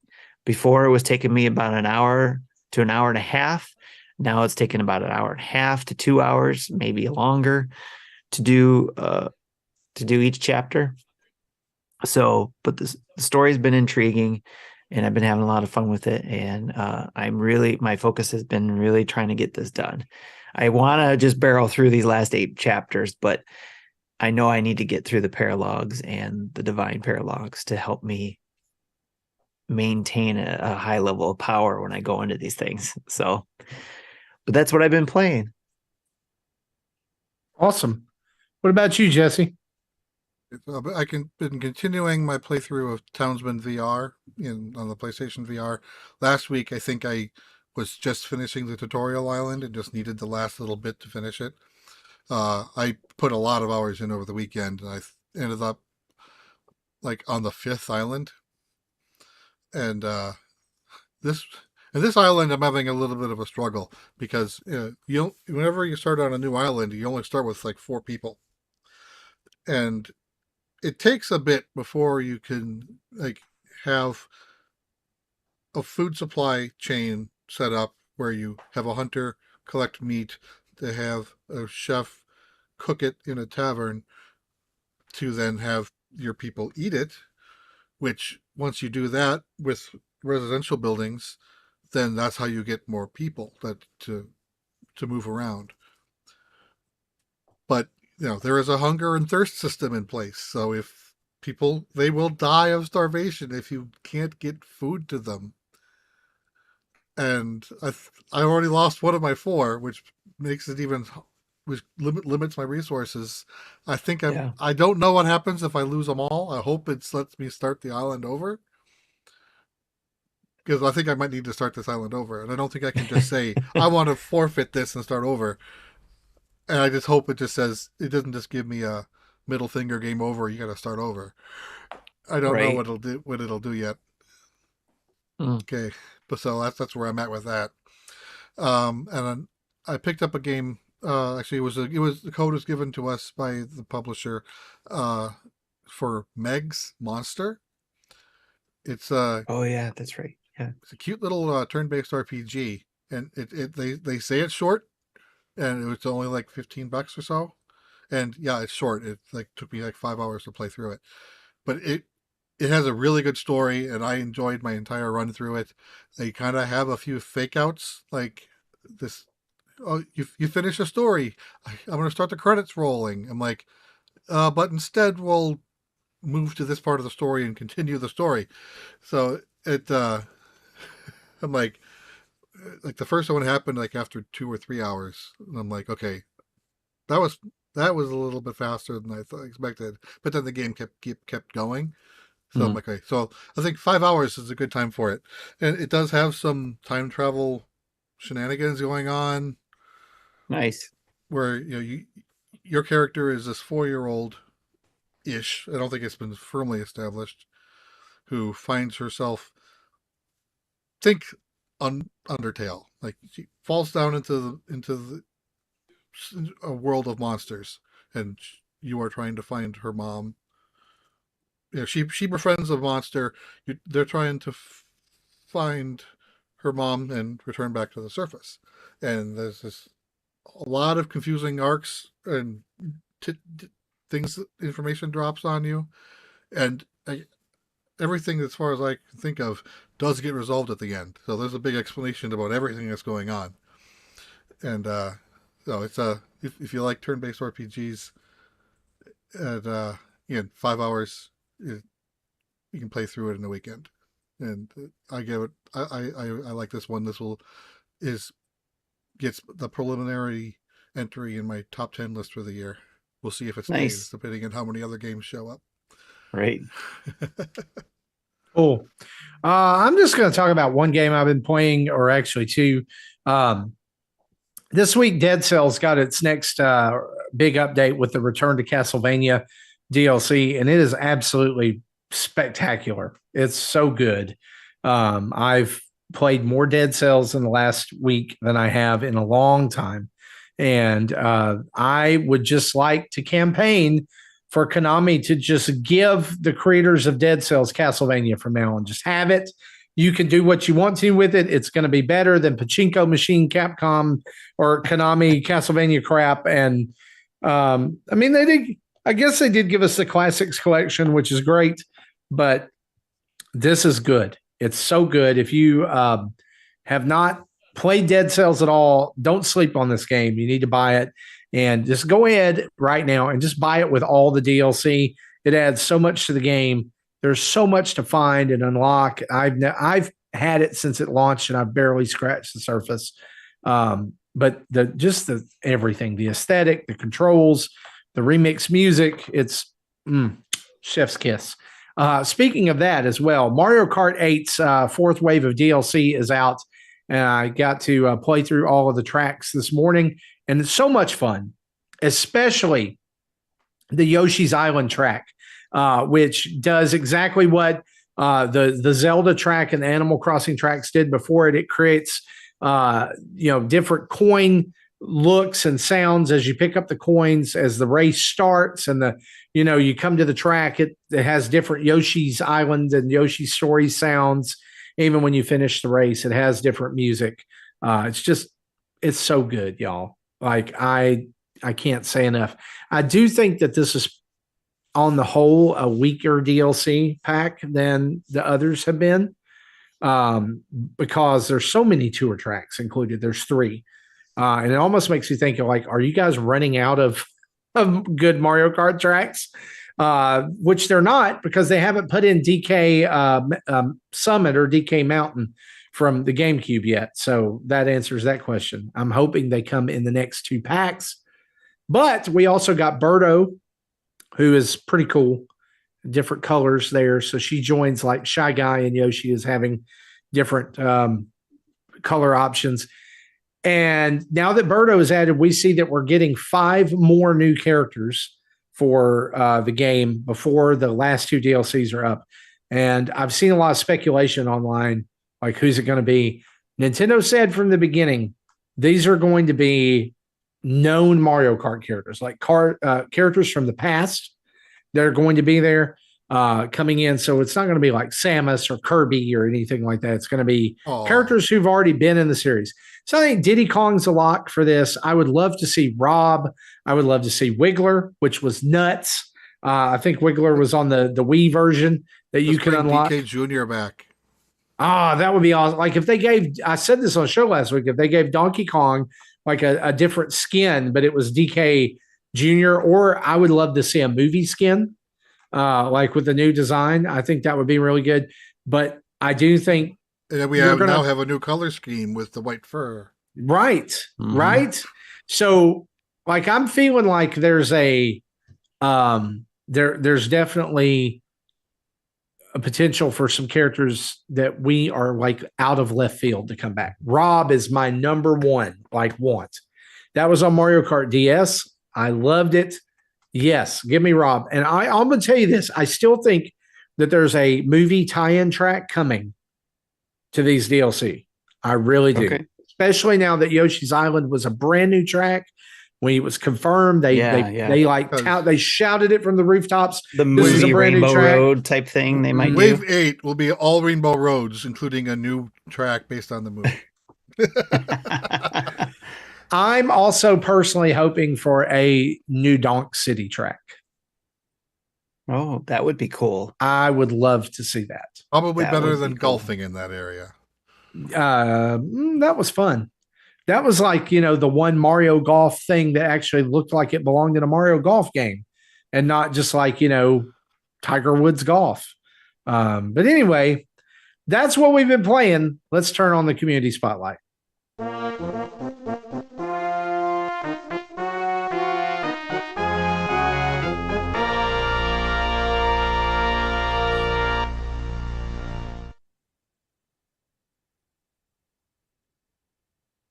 before, it was taking me about an hour to an hour and a half. Now it's taking about an hour and a half to 2 hours, maybe longer, to do each chapter. So, but the story's been intriguing, and I've been having a lot of fun with it. And my focus has been really trying to get this done. I want to just barrel through these last 8 chapters, but I know I need to get through the paralogs and the divine paralogs to help me maintain a high level of power when I go into these things. So, but that's what I've been playing. Awesome. What about you, Jesse? Been continuing my playthrough of Townsman VR on the PlayStation VR. Last week, I think I was just finishing the tutorial island and just needed the last little bit to finish it. I put a lot of hours in over the weekend, and I ended up like on the 5th island. And this island, I'm having a little bit of a struggle because whenever you start on a new island, you only start with like 4 people, and it takes a bit before you can like have a food supply chain set up where you have a hunter collect meat, to have a chef cook it in a tavern, to then have your people eat it, which once you do that with residential buildings, then that's how you get more people to move around. But there is a hunger and thirst system in place. So if people, they will die of starvation if you can't get food to them. And I already lost one of my 4, which makes it which limits my resources. I think I don't know what happens if I lose them all. I hope it lets me start the island over, because I think I might need to start this island over. And I don't think I can just say, I want to forfeit this and start over. And I just hope it just says, it doesn't just give me a middle finger, game over, you got to start over. I don't know what it'll do yet. Okay. But so that's where I'm at with that. And then I picked up a game. Actually, the code was given to us by the publisher, for Meg's Monster. It's oh yeah, that's right. Yeah, it's a cute little turn-based RPG, and they say it's short, and it's only like $15 or so. And yeah, it's short. It took me like 5 hours to play through it, but it has a really good story, and I enjoyed my entire run through it. They kind of have a few fake outs, like this. Oh, you finish a story. I'm going to start the credits rolling. I'm like, but instead we'll move to this part of the story and continue the story. So I'm like the first one happened like after 2 or 3 hours, and I'm like, okay, that was a little bit faster than I expected. But then the game kept going. So I'm like, okay, so I think 5 hours is a good time for it, and it does have some time travel shenanigans going on. Nice. Where your character is this 4-year-old ish. I don't think it's been firmly established. Who finds herself, think Undertale, like she falls down into a world of monsters, and you are trying to find her mom. She befriends a monster. They're trying to find her mom and return back to the surface, and there's this a lot of confusing arcs and things, information drops on you, and everything as far as I can think of does get resolved at the end. So there's a big explanation about everything that's going on, and so it's if you like turn-based RPGs, and 5 hours, you can play through it in a weekend. And I give it. I like this one. Gets the preliminary entry in my top 10 list for the year. We'll see if it stays, nice, depending on how many other games show up. Right. Cool. I'm just going to talk about one game I've been playing, or actually 2. This week, Dead Cells got its next big update with the Return to Castlevania DLC, and it is absolutely spectacular. It's so good. I've played more Dead Cells in the last week than I have in a long time. And I would just like to campaign for Konami to just give the creators of Dead Cells Castlevania from now on. Just have it. You can do what you want to with it. It's going to be better than Pachinko Machine, Capcom, or Konami Castlevania crap. And I mean, I guess they did give us the Classics collection, which is great, but this is good. It's so good. If you have not played Dead Cells at all, don't sleep on this game. You need to buy it, and just go ahead right now and just buy it with all the DLC. It adds so much to the game. There's so much to find and unlock. I've had it since it launched, and I've barely scratched the surface. But the everything, the aesthetic, the controls, the remix music, it's chef's kiss. Speaking of that as well, Mario Kart 8's fourth wave of DLC is out, and I got to play through all of the tracks this morning, and it's so much fun, especially the Yoshi's Island track, which does exactly what the Zelda track and the Animal Crossing tracks did before it. It creates different coin looks and sounds as you pick up the coins as the race starts, and you come to the track. It has different Yoshi's Island and Yoshi's Story sounds. Even when you finish the race, it has different music. It's so good, y'all. Like I can't say enough. I do think that this is on the whole a weaker DLC pack than the others have been, because there's so many tour tracks included. There's 3. And it almost makes you think, like, are you guys running out of good Mario Kart tracks? Which they're not, because they haven't put in DK Summit or DK Mountain from the GameCube yet. So that answers that question. I'm hoping they come in the next 2 packs. But we also got Birdo, who is pretty cool. Different colors there. So she joins like Shy Guy and Yoshi is having different color options. And now that Birdo is added, we see that we're getting 5 more new characters for the game before the last 2 DLCs are up. And I've seen a lot of speculation online, like who's it going to be? Nintendo said from the beginning, these are going to be known Mario Kart characters, like characters from the past. They're going to be there coming in. So it's not going to be like Samus or Kirby or anything like that. It's going to be characters who've already been in the series. So I think Diddy Kong's a lock for this. I would love to see Rob. I would love to see Wiggler, which was nuts. I think Wiggler was on the Wii version that you can unlock. DK Jr. back. That would be awesome. Like if they gave, I said this on a show last week, if they gave Donkey Kong like a different skin, but it was DK Jr., or I would love to see a movie skin, like with the new design. I think that would be really good. But I do think we now have a new color scheme with the white fur. Right. Mm-hmm. Right. So like, I'm feeling like there's there's definitely a potential for some characters that we are like out of left field to come back. Rob is my number one, want. That was on Mario Kart DS. I loved it. Yes, give me Rob. And I'm going to tell you this. I still think that there's a movie tie-in track coming to these DLC. I really do. Okay. Especially now that Yoshi's Island was a brand new track. When it was confirmed, they shouted it from the rooftops. The movie Rainbow Road type thing they might Wave do. 8 will be all Rainbow Roads, including a new track based on the movie. I'm also personally hoping for a new Donk City track. Oh, that would be cool. I would love to see that. Probably better than golfing in that area. That was fun. That was like, the one Mario Golf thing that actually looked like it belonged in a Mario Golf game and not just like, Tiger Woods golf. But anyway, that's what we've been playing. Let's turn on the community spotlight.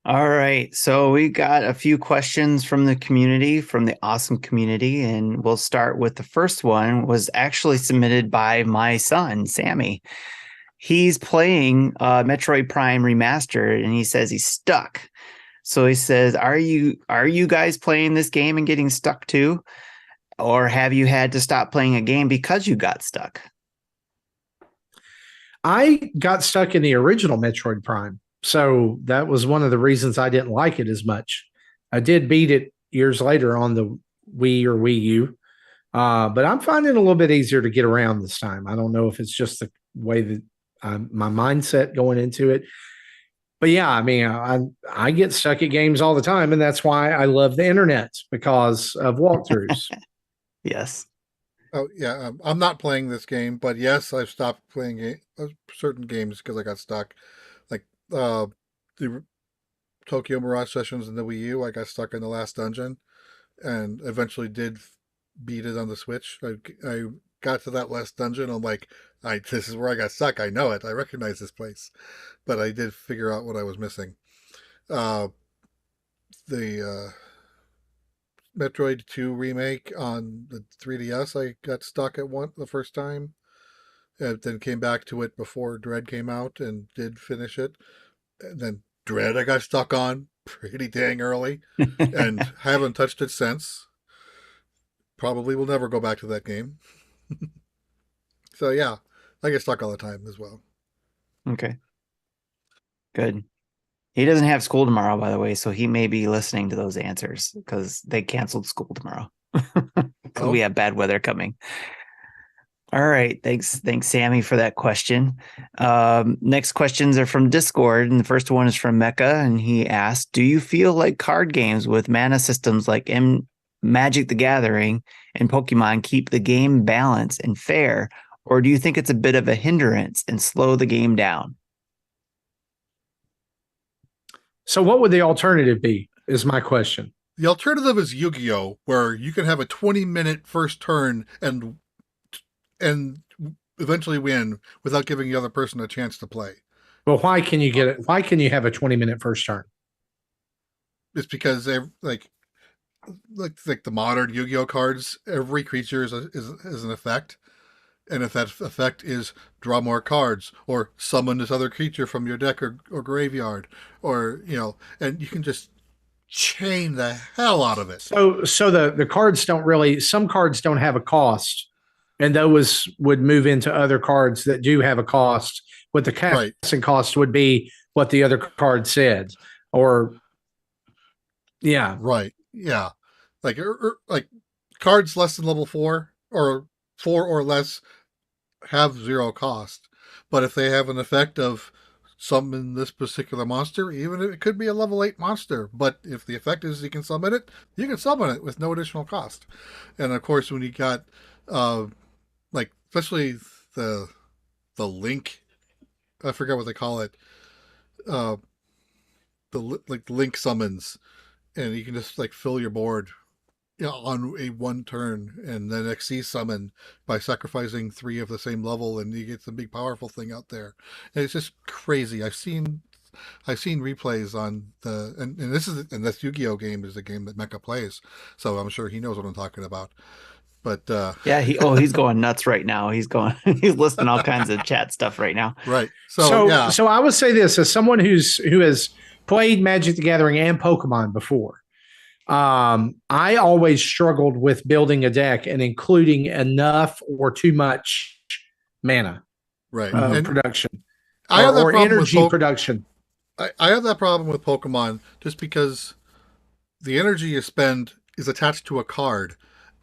All right. So we got a few questions from the community, from the awesome community, and we'll start with the first one. Was actually submitted by my son, Sammy. He's playing Metroid Prime Remastered, and he says he's stuck. So he says, are you guys playing this game and getting stuck too? Or have you had to stop playing a game because you got stuck? I got stuck in the original Metroid Prime. So that was one of the reasons I didn't like it as much. I did beat it years later on the Wii or Wii U, but I'm finding it a little bit easier to get around this time. I don't know if it's just the way that my mindset going into it. But yeah, I mean, I get stuck at games all the time, and that's why I love the internet because of walkthroughs. Yes. Oh yeah, I'm not playing this game, but yes, I've stopped playing certain games because I got stuck. Like the Tokyo Mirage Sessions in the Wii U, I got stuck in the last dungeon, and eventually did beat it on the Switch. I got to that last dungeon. I'm like, this is where I got stuck. I know it. I recognize this place, but I did figure out what I was missing. Uh, the Metroid 2 remake on the 3DS, I got stuck at one the first time, and then came back to it before Dread came out and did finish it. And then Dread I got stuck on pretty dang early and haven't touched it since. Probably will never go back to that game. So yeah, I get stuck all the time as well. Okay. Good. He doesn't have school tomorrow, by the way, so he may be listening to those answers because they canceled school tomorrow because we have bad weather coming. All right. Thanks, Sammy, for that question. Next questions are from Discord, and the first one is from Mecca, and he asked, do you feel like card games with mana systems like Magic the Gathering and Pokemon keep the game balanced and fair, or do you think it's a bit of a hindrance and slow the game down? So what would the alternative be, is my question. The alternative is Yu-Gi-Oh!, where you can have a 20-minute first turn and eventually win without giving the other person a chance to play. Well, why can you get it? Why can you have a 20-minute first turn? It's because they like the modern Yu-Gi-Oh! Cards, every creature is an effect. And if that effect is draw more cards or summon this other creature from your deck or graveyard, or, and you can just chain the hell out of it. So the cards don't really, some cards don't have a cost, and those would move into other cards that do have a cost. What the casting cost would be what the other card said, or yeah. Right. Yeah. Like cards less than level 4 or 4 or less have 0 cost, but if they have an effect of summon this particular monster, even if it could be a level 8 monster, but if the effect is you can summon it with no additional cost. And of course, when you got especially the link, I forget what they call it, the link summons, and you can just fill your board on a one turn, and then XC summon by sacrificing 3 of the same level, and you get the big powerful thing out there. And it's just crazy. I've seen replays on and this Yu-Gi-Oh! Game is a game that Mecha plays, so I'm sure he knows what I'm talking about. But yeah, he's going nuts right now. He's listening all kinds of chat stuff right now. Right. So I would say this as someone who has played Magic the Gathering and Pokemon before. I always struggled with building a deck and including enough or too much mana, production, or energy production. I have that problem with Pokemon just because the energy you spend is attached to a card,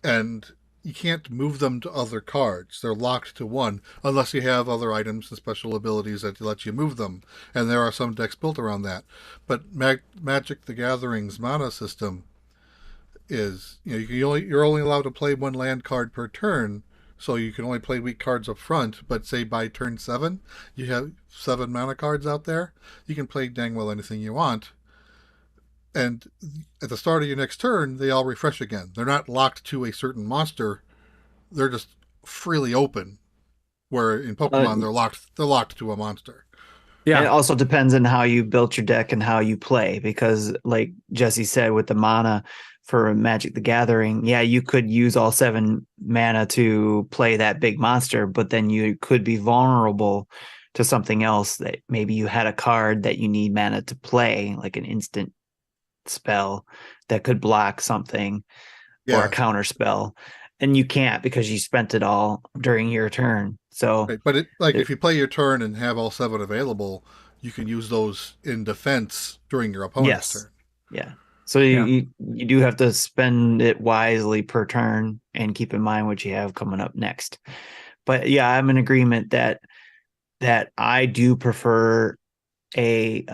and you can't move them to other cards. They're locked to one unless you have other items and special abilities that let you move them. And there are some decks built around that. But Magic the Gathering's mana system is, you're only allowed to play 1 land card per turn, so you can only play weak cards up front. But say by turn 7, you have 7 mana cards out there. You can play dang well anything you want. And at the start of your next turn, they all refresh again. They're not locked to a certain monster. They're just freely open. Where in Pokemon, they're locked to a monster. Yeah. It also depends on how you built your deck and how you play, because like Jesse said, with the mana for Magic the Gathering, yeah, you could use all 7 mana to play that big monster, but then you could be vulnerable to something else that maybe you had a card that you need mana to play, like an instant spell that could block something or a counter spell, and you can't because you spent it all during your turn. So but if you play your turn and have all 7 available, you can use those in defense during your opponent's turn. Yeah. So you do have to spend it wisely per turn and keep in mind what you have coming up next. But yeah, I'm in agreement that that I do prefer a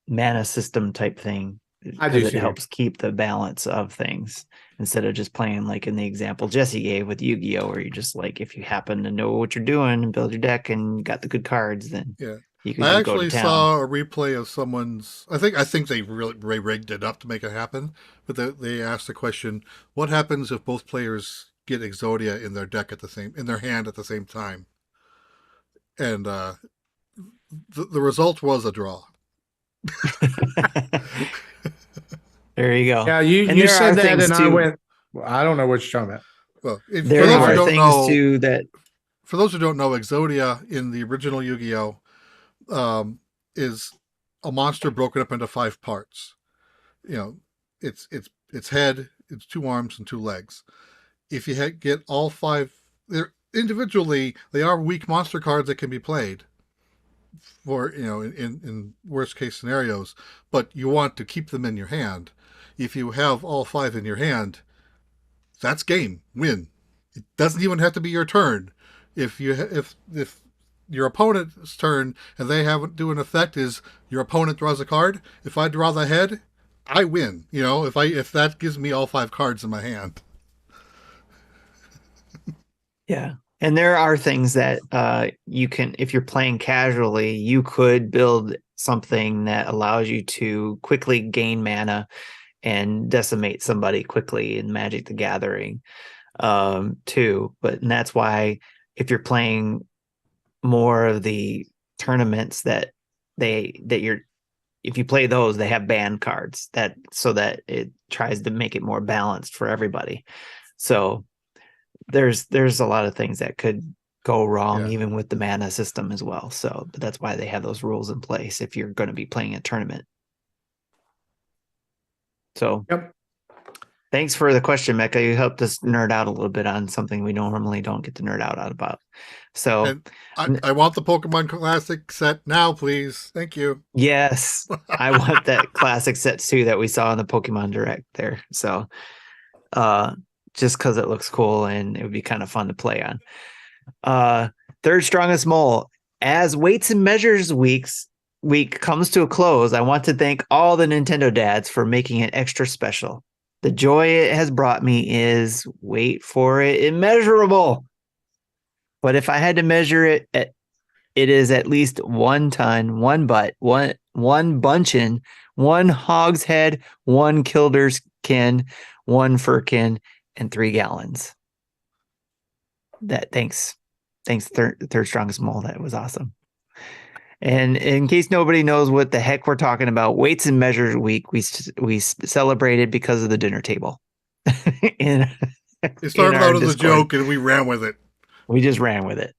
mana system type thing I do because it too. helps keep the balance of things instead of just playing like in the example Jesse gave with Yu-Gi-Oh, where you just like if you happen to know what you're doing and build your deck and got the good cards, then Yeah. you can I just go to actually town. saw a replay of someone's. I think they really rigged it up to make it happen. But they asked the question: what happens if both players get Exodia in their deck in their hand at the same time? And the result was a draw. There you go. Yeah, And you there are said that, things and I too. went, well, I don't know what you're talking about. Well, There are things too that for those who don't know, Exodia in the original Yu-Gi-Oh is a monster broken up into 5 parts. You know, its head, its 2 arms, and 2 legs. If you get all 5, they're individually they are weak monster cards that can be played for in worst case scenarios, but you want to keep them in your hand. If you have all 5 in your hand, that's game win. It doesn't even have to be your turn. If your opponent's turn and they have do an effect is your opponent draws a card. If I draw the head, I win. If that gives me all 5 cards in my hand. yeah. And there are things that you can, if you're playing casually, you could build something that allows you to quickly gain mana and decimate somebody quickly in Magic the Gathering too. And that's why if you're playing more of the tournaments if you play those, they have ban cards so that it tries to make it more balanced for everybody. So there's a lot of things that could go wrong even with the mana system as well. So but that's why they have those rules in place if you're going to be playing a tournament. So Yep. Thanks for the question, Mecca. You helped us nerd out a little bit on something we normally don't get to nerd out about. So And I want the Pokemon Classic set now, please. Thank you. yes, I want that classic sets too that we saw in the Pokemon Direct there. So just because it looks cool and it would be kind of fun to play on. Third strongest mole. As weights and measures week comes to a close, I want to thank all the Nintendo dads for making it extra special. The joy it has brought me is, wait for it, immeasurable. But if I had to measure it, it is at least 1 ton, 1 butt, one bunchin, 1 hogshead, 1 kilderskin, 1 firkin, and 3 gallons. Thanks, third strongest mole. That was awesome. And in case nobody knows what the heck we're talking about, Weights and Measures Week, we celebrated because of the dinner table. It started out as a joke, and we ran with it. We just ran with it.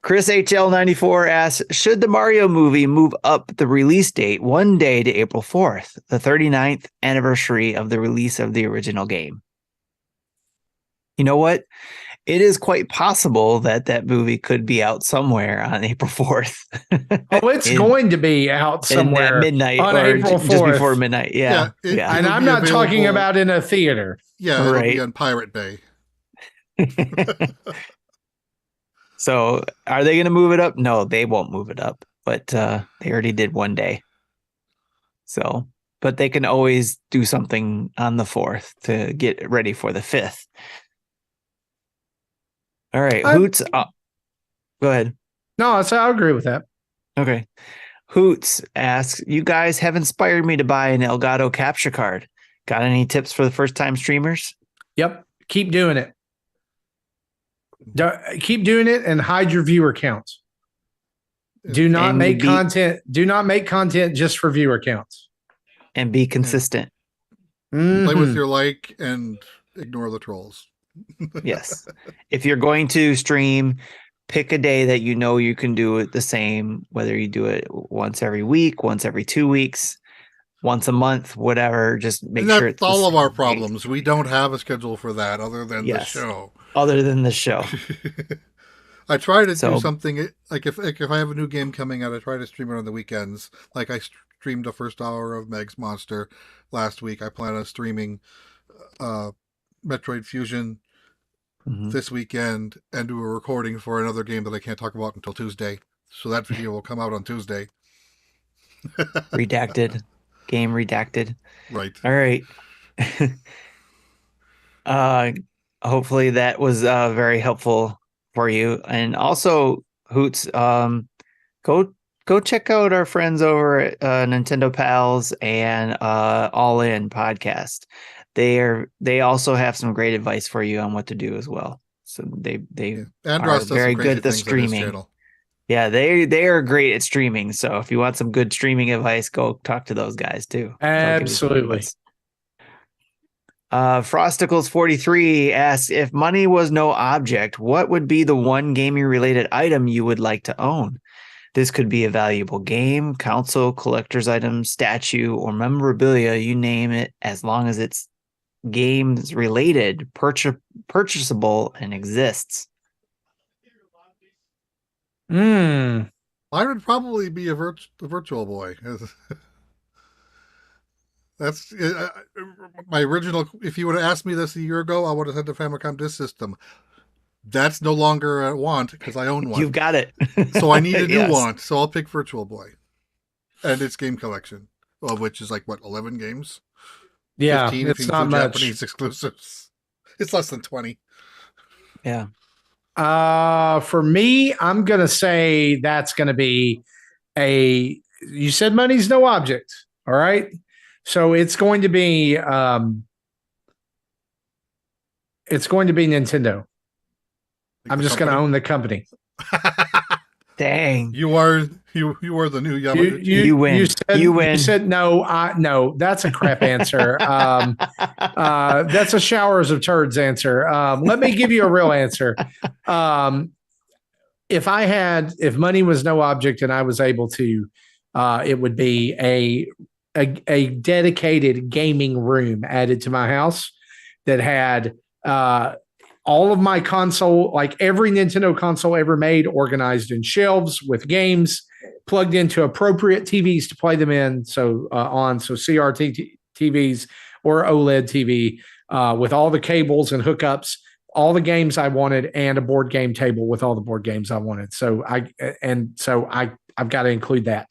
Chris HL94 asks, should the Mario movie move up the release date 1 day to April 4th, the 39th anniversary of the release of the original game? You know what? It is quite possible that movie could be out somewhere on April 4th. Oh, it's going to be out somewhere at midnight on or April 4th. Just before midnight. Yeah. And I'm not talking about in a theater. Yeah, it'll be on Pirate Bay. So are they going to move it up? No, they won't move it up, but they already did 1 day. So, but they can always do something on the 4th to get ready for the 5th. All right, Hoots. Go ahead. No, I agree with that. Okay. Hoots asks, you guys have inspired me to buy an Elgato capture card. Got any tips for the first-time streamers? Yep. Keep doing it. Keep doing it and hide your viewer counts. Do not make content. Do not make content just for viewer counts. And be consistent. Play with your like and ignore the trolls. Yes. If you're going to stream, pick a day that you know you can do it the same, whether you do it once every week, once every 2 weeks, once a month, whatever. Just make sure it's all of our problems. We don't have a schedule for that other than the show. Other than the show. I try to do something like if I have a new game coming out, I try to stream it on the weekends. Like I streamed the first hour of Meg's Monster last week. I plan on streaming Metroid Fusion this weekend, and do a recording for another game that I can't talk about until Tuesday. So that video will come out on Tuesday. Redacted. Game redacted. Right. All right. Hopefully that was very helpful for you. And also, Hoots, go check out our friends over at Nintendo Pals and All In Podcast. They also have some great advice for you on what to do as well. So they are very good at the streaming. Yeah, they are great at streaming. So if you want some good streaming advice, go talk to those guys too. Absolutely. Frosticles 43 asks, if money was no object, what would be the one gaming related item you would like to own? This could be a valuable game, console, collector's item, statue, or memorabilia, you name it, as long as it's games related, purchasable, and exists. Mine would probably be a Virtual Boy. That's my original. If you would have asked me this a year ago, I would have said the Famicom Disk System. That's no longer a want because I own one. You've got it. So I need a new want. So I'll pick Virtual Boy and its game collection, of which is 11 games. Yeah, 15 it's not much. Japanese exclusives. It's less than 20. Yeah. For me, I'm gonna say that's gonna be you said money's no object, all right? So it's going to be Nintendo. I'm just gonna own the company. Dang. You are the new Yamaguchi. You win. You win. You said no. No, that's a crap answer. That's a showers of turds answer. Let me give you a real answer. If money was no object and I was able to, it would be a dedicated gaming room added to my house that had all of my console, like every Nintendo console ever made, organized in shelves with games plugged into appropriate TVs to play them in. So CRT TVs or OLED TV with all the cables and hookups, all the games I wanted, and a board game table with all the board games I wanted. So I've got to include that.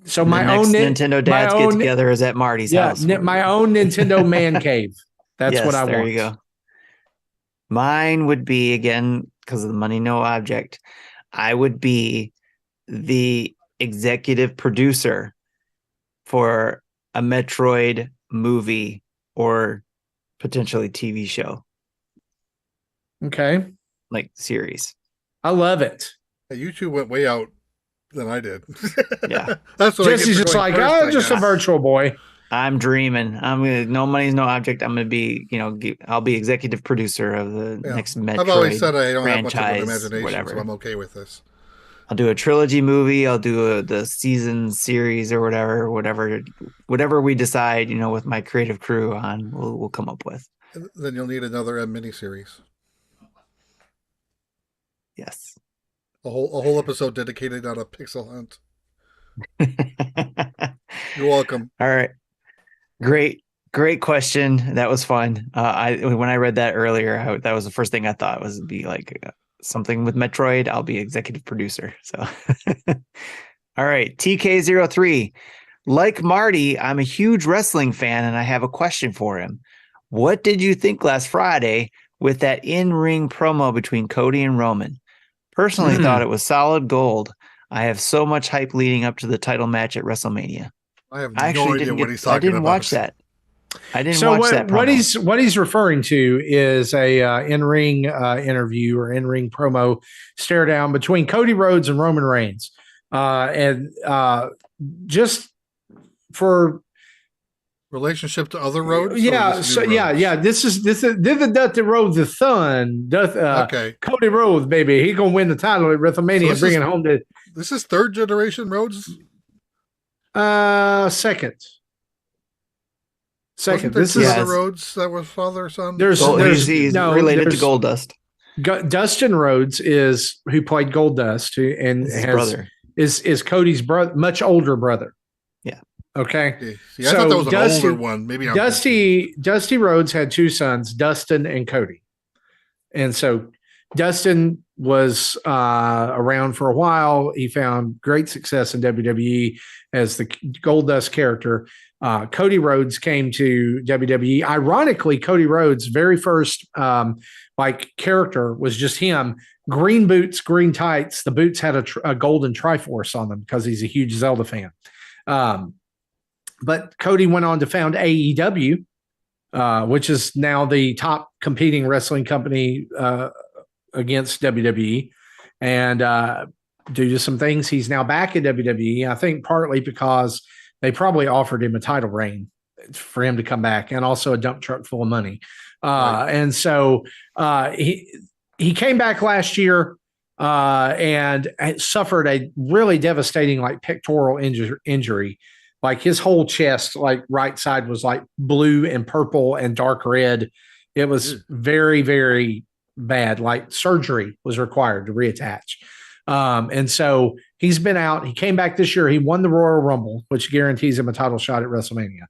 So my own Nintendo dads get together is at Marty's house. My own Nintendo man cave. That's what I want. There you go. Mine would be, again, because of the money no object, I would be the executive producer for a Metroid movie or potentially TV show. Okay. Like series. I love it. You two went way out than I did. Yeah. That's what Jesse's just like, just a Virtual Boy. I'm dreaming. No money's no object. I'm gonna be, I'll be executive producer of the next Metroid. I've always said I don't have much of an imagination, so I'm okay with this. I'll do a trilogy movie. I'll do the season series or whatever we decide. With my creative crew on, we'll come up with. Then you'll need another M miniseries. Yes. A whole episode dedicated on a pixel hunt. You're welcome. All right. Great question. That was fun. When I read that earlier, that was the first thing I thought was be like something with Metroid. I'll be executive producer. So, all right. TK03. Like Marty, I'm a huge wrestling fan, and I have a question for him. What did you think last Friday with that in-ring promo between Cody and Roman? Personally, thought it was solid gold. I have so much hype leading up to the title match at WrestleMania. I have no idea what he's talking about. I didn't watch that. What he's referring to is a in-ring interview or in-ring promo stare down between Cody Rhodes and Roman Reigns, and just for relationship to other roads. This is the road the Thun. Okay, Cody Rhodes, baby, he gonna win the title at WrestleMania, bring it home to. This is third generation Rhodes. Second. This is the Rhodes that was father son. He's related to Goldust. Dustin Rhodes is who played Goldust, is Cody's brother, much older brother. Yeah. Okay. I thought that was an older one. Maybe Dusty Rhodes had two sons, Dustin and Cody, And so Dustin was around for a while. He found great success in WWE as the Goldust character. Cody Rhodes came to WWE. Ironically, Cody Rhodes' very first character was just him. Green boots, green tights. The boots had a golden Triforce on them because he's a huge Zelda fan. But Cody went on to found AEW, which is now the top competing wrestling company against WWE. And due to some things, he's now back at WWE. I think partly because they probably offered him a title reign for him to come back, and also a dump truck full of money. Right. And so he came back last year and suffered a really devastating pectoral injury. Like his whole chest, right side was blue and purple and dark red. It was very, very bad. Surgery was required to reattach. And so he's been out. He came back this year. He won the Royal Rumble, which guarantees him a title shot at WrestleMania.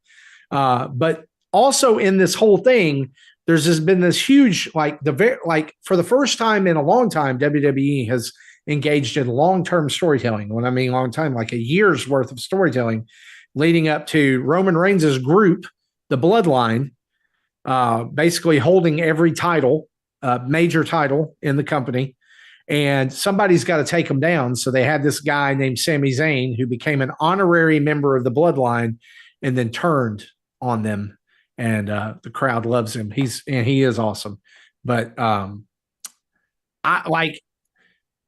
But also in this whole thing, there's been this huge, for the first time in a long time, WWE has engaged in long-term storytelling. When I mean long time, like a year's worth of storytelling leading up to Roman Reigns' group, the Bloodline, basically holding every title, major title in the company. And somebody's got to take them down. So they had this guy named Sami Zayn who became an honorary member of the Bloodline and then turned on them. And the crowd loves him. He is awesome. But I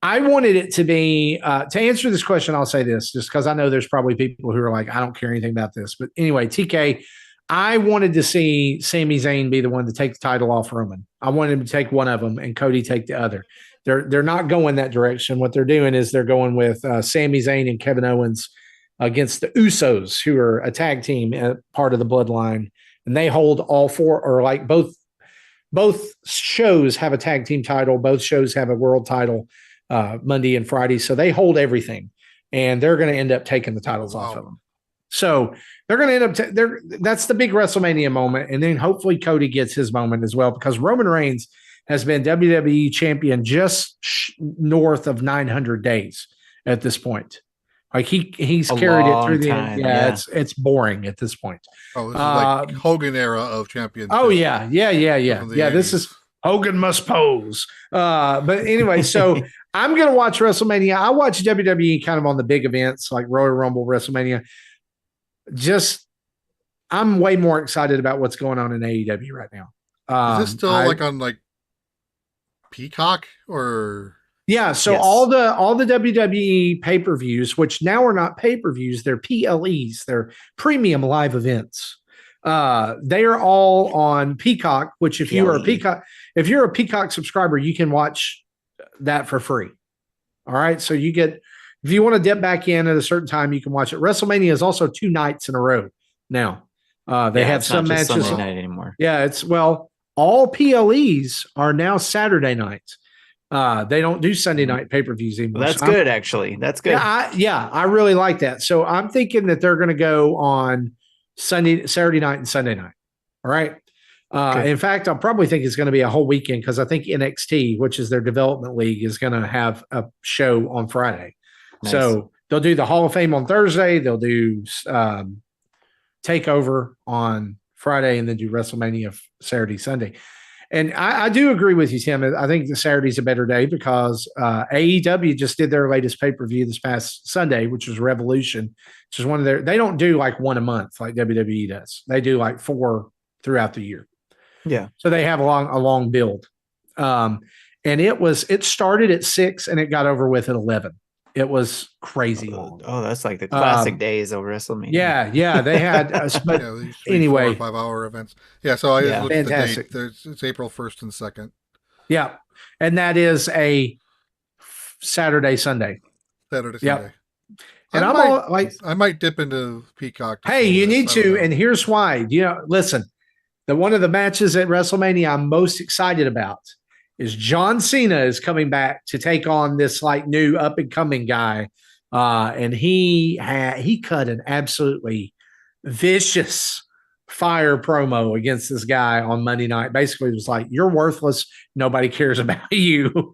wanted it to be to answer this question. I'll say this just because I know there's probably people who are like, I don't care anything about this. But anyway, TK, I wanted to see Sami Zayn be the one to take the title off Roman. I wanted him to take one of them and Cody take the other. They're not going that direction. What they're doing is they're going with Sami Zayn and Kevin Owens against the Usos, who are a tag team, part of the Bloodline, and they hold all four, or both shows have a tag team title. Both shows have a world title Monday and Friday, so they hold everything, and they're going to end up taking the titles off of them. So they're going to end up. That's the big WrestleMania moment, and then hopefully Cody gets his moment as well, because Roman Reigns has been WWE champion just north of 900 days at this point. He's carried it through the end. Yeah. It's boring at this point. Oh, this is like Hogan era of champions. Oh yeah. This is Hogan must pose. But anyway, so I'm gonna watch WrestleMania. I watch WWE kind of on the big events like Royal Rumble, WrestleMania. I'm way more excited about what's going on in AEW right now. Is this still on Peacock or? Yeah, so yes. all the WWE pay-per-views, which now are not pay-per-views, they're PLEs, they're premium live events. They are all on Peacock, which if you're a Peacock subscriber, you can watch that for free. All right, so you get, if you want to dip back in at a certain time, you can watch it. WrestleMania is also 2 nights in a row now. They have some matches. Sunday night anymore. Yeah, all PLEs are now Saturday nights. They don't do Sunday night pay-per-views anymore. Well, that's good, actually. That's good. I really like that. So I'm thinking that they're going to go on Saturday night and Sunday night. All right. Okay. In fact, I'll probably think it's going to be a whole weekend because I think NXT, which is their development league, is going to have a show on Friday. Nice. So they'll do the Hall of Fame on Thursday. They'll do TakeOver on Friday and then do WrestleMania Saturday, Sunday. And I do agree with you, Tim. I think the Saturday's a better day because AEW just did their latest pay-per-view this past Sunday, which was Revolution, which is one of they don't do one a month like WWE does. They do 4 throughout the year. Yeah. So they have a long build. And it started at 6 and it got over with at 11. It was crazy long. Oh, that's like the classic days of WrestleMania. Yeah. They had, but anyway, 4 or 5 hour events. Yeah. So I looked at the date. It's April 1st and 2nd. Yeah. And that is a Saturday, Sunday. Sunday. And I might dip into Peacock. Hey, you need to. And here's why. Listen, one of the matches at WrestleMania I'm most excited about is John Cena is coming back to take on this new up and coming guy. And he cut an absolutely vicious fire promo against this guy on Monday night. Basically, it was like, you're worthless. Nobody cares about you.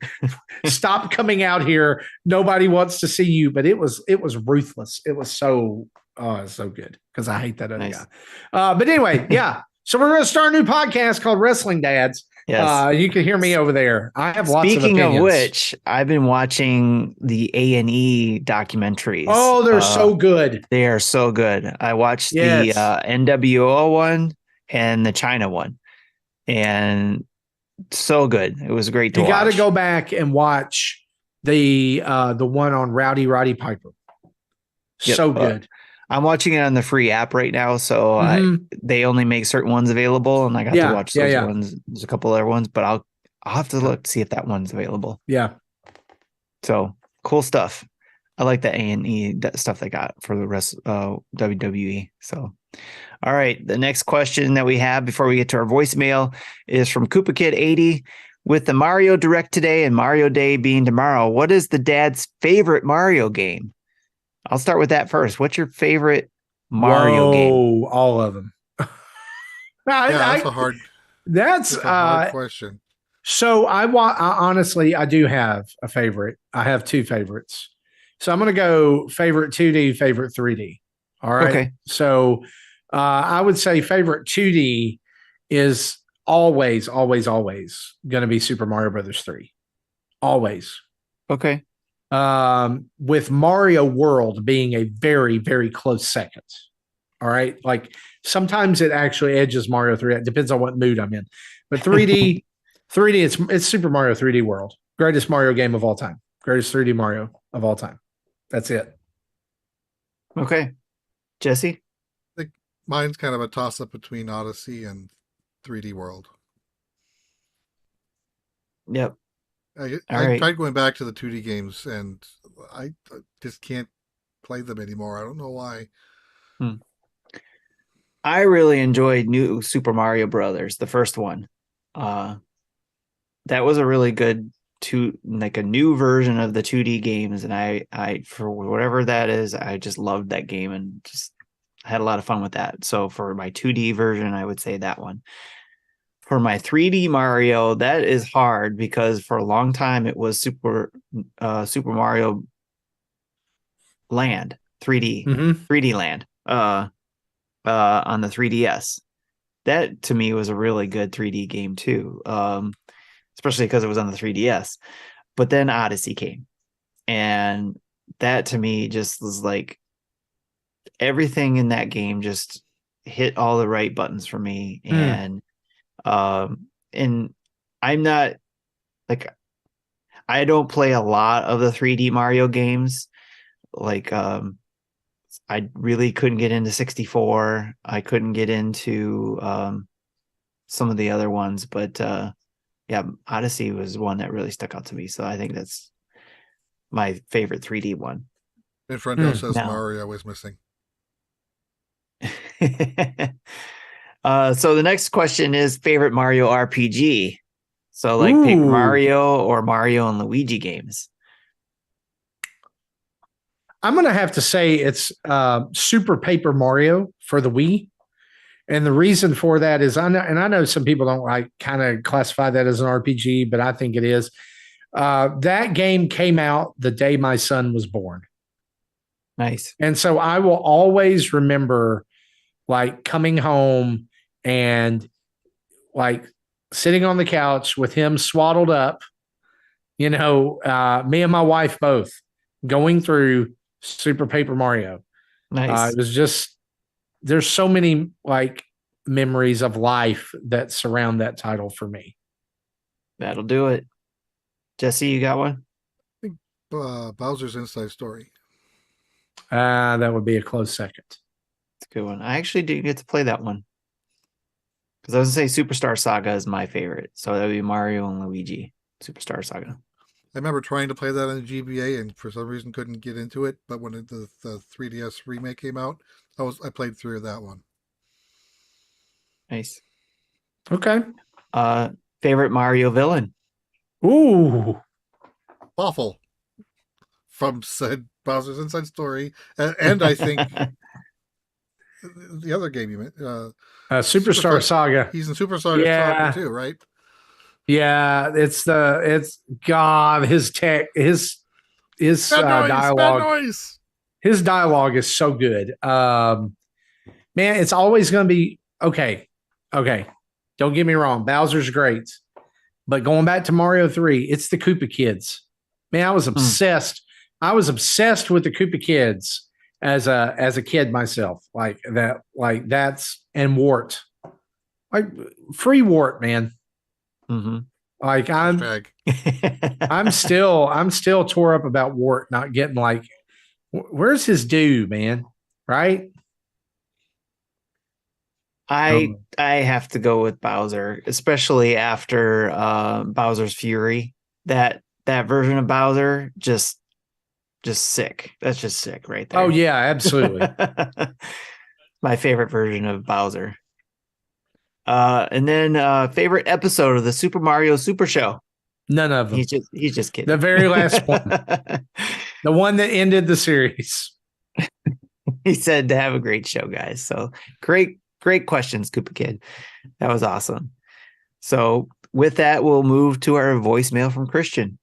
Stop coming out here. Nobody wants to see you. But it was ruthless. It was so good because I hate that other Nice. guy. But anyway, yeah. So we're going to start a new podcast called Wrestling Dads. Yes. You can hear me over there. I have lots of Speaking opinions. of which, I've been watching the A&E documentaries. Oh, they're so good. They are so good. I watched Yes. the NWO one and the China one, and so good. It was great to You watch. got to go back and watch the one on Roddy Piper. Yep. So good. I'm watching it on the free app right now, so they only make certain ones available, and I got to watch those ones. There's a couple other ones, but I'll have to look to see if that one's available. Yeah. So cool stuff. I like the A&E stuff they got for the rest of WWE. So, all right. The next question that we have before we get to our voicemail is from Koopa Kid 80. With the Mario Direct today and Mario Day being tomorrow, what is the dad's favorite Mario game? I'll start with that first. What's your favorite Mario game? All of them. That's a hard question. So honestly, I do have a favorite. I have two favorites. So I'm going to go favorite 2D, favorite 3D. All right. Okay. So I would say favorite 2D is always going to be Super Mario Brothers 3. Always. Okay. With Mario World being a very, very close second. All right. Like sometimes it actually edges Mario 3. It depends on what mood I'm in. But 3D, it's Super Mario 3D World. Greatest Mario game of all time. Greatest 3D Mario of all time. That's it. Okay. Jesse? I think mine's kind of a toss-up between Odyssey and 3D World. Yep. I tried going back to the 2D games, and I just can't play them anymore. I don't know why. I really enjoyed New Super Mario Brothers, the first one. That was a really good a new version of the 2D games, and I for whatever that is, I just loved that game and just had a lot of fun with that. So for my 2D version, I would say that one. For my 3D Mario, that is hard because for a long time it was Super Mario Land 3D, 3D Land on the 3DS. That to me was a really good 3D game too, especially because it was on the 3DS. But then Odyssey came, and that to me just was like everything in that game just hit all the right buttons for me. And I'm not like, I don't play a lot of the 3D Mario games. Like, I really couldn't get into 64. I couldn't get into some of the other ones, but Odyssey was one that really stuck out to me. So I think that's my favorite 3D one. And Frendo says Mario is missing. So the next question is favorite Mario RPG. So like Paper Mario or Mario and Luigi games. I'm going to have to say it's Super Paper Mario for the Wii. And the reason for that is I know some people don't like kind of classify that as an RPG, but I think it is. That game came out the day my son was born. Nice. And so I will always remember like coming home and like sitting on the couch with him swaddled up, me and my wife both going through Super Paper Mario. Nice. It was just, there's so many like memories of life that surround that title for me. That'll do it. Jesse, you got one? I think Bowser's Inside Story. That would be a close second. It's a good one. I actually didn't get to play that one. Because I was going to say Superstar Saga is my favorite. So that would be Mario and Luigi. Superstar Saga. I remember trying to play that on the GBA and for some reason couldn't get into it. But when the 3DS remake came out, I played through that one. Nice. Okay. Favorite Mario villain? Ooh. Awful. From said Bowser's Inside Story. And I think the other game you meant. Superstar Saga. He's in Superstar Yeah. Saga too, right? Yeah, it's God, his Bad dialogue. noise. His dialogue is so good. Man, it's always going to be okay. Okay. Don't get me wrong. Bowser's great. But going back to Mario 3, it's the Koopa Kids. Man, I was obsessed. I was obsessed with the Koopa Kids as a kid myself. Like that's and Wart. Like free Wart, man. Mm-hmm. Like I'm still tore up about Wart not getting like where's his due, man? Right? I have to go with Bowser, especially after Bowser's Fury. That version of Bowser just sick. That's just sick right there. Oh yeah, absolutely. My favorite version of Bowser. And then favorite episode of the Super Mario Super Show. None of them. He's just kidding. The very last one. The one that ended the series. He said to have a great show, guys. So great questions, Koopa Kid. That was awesome. So with that, we'll move to our voicemail from Christian.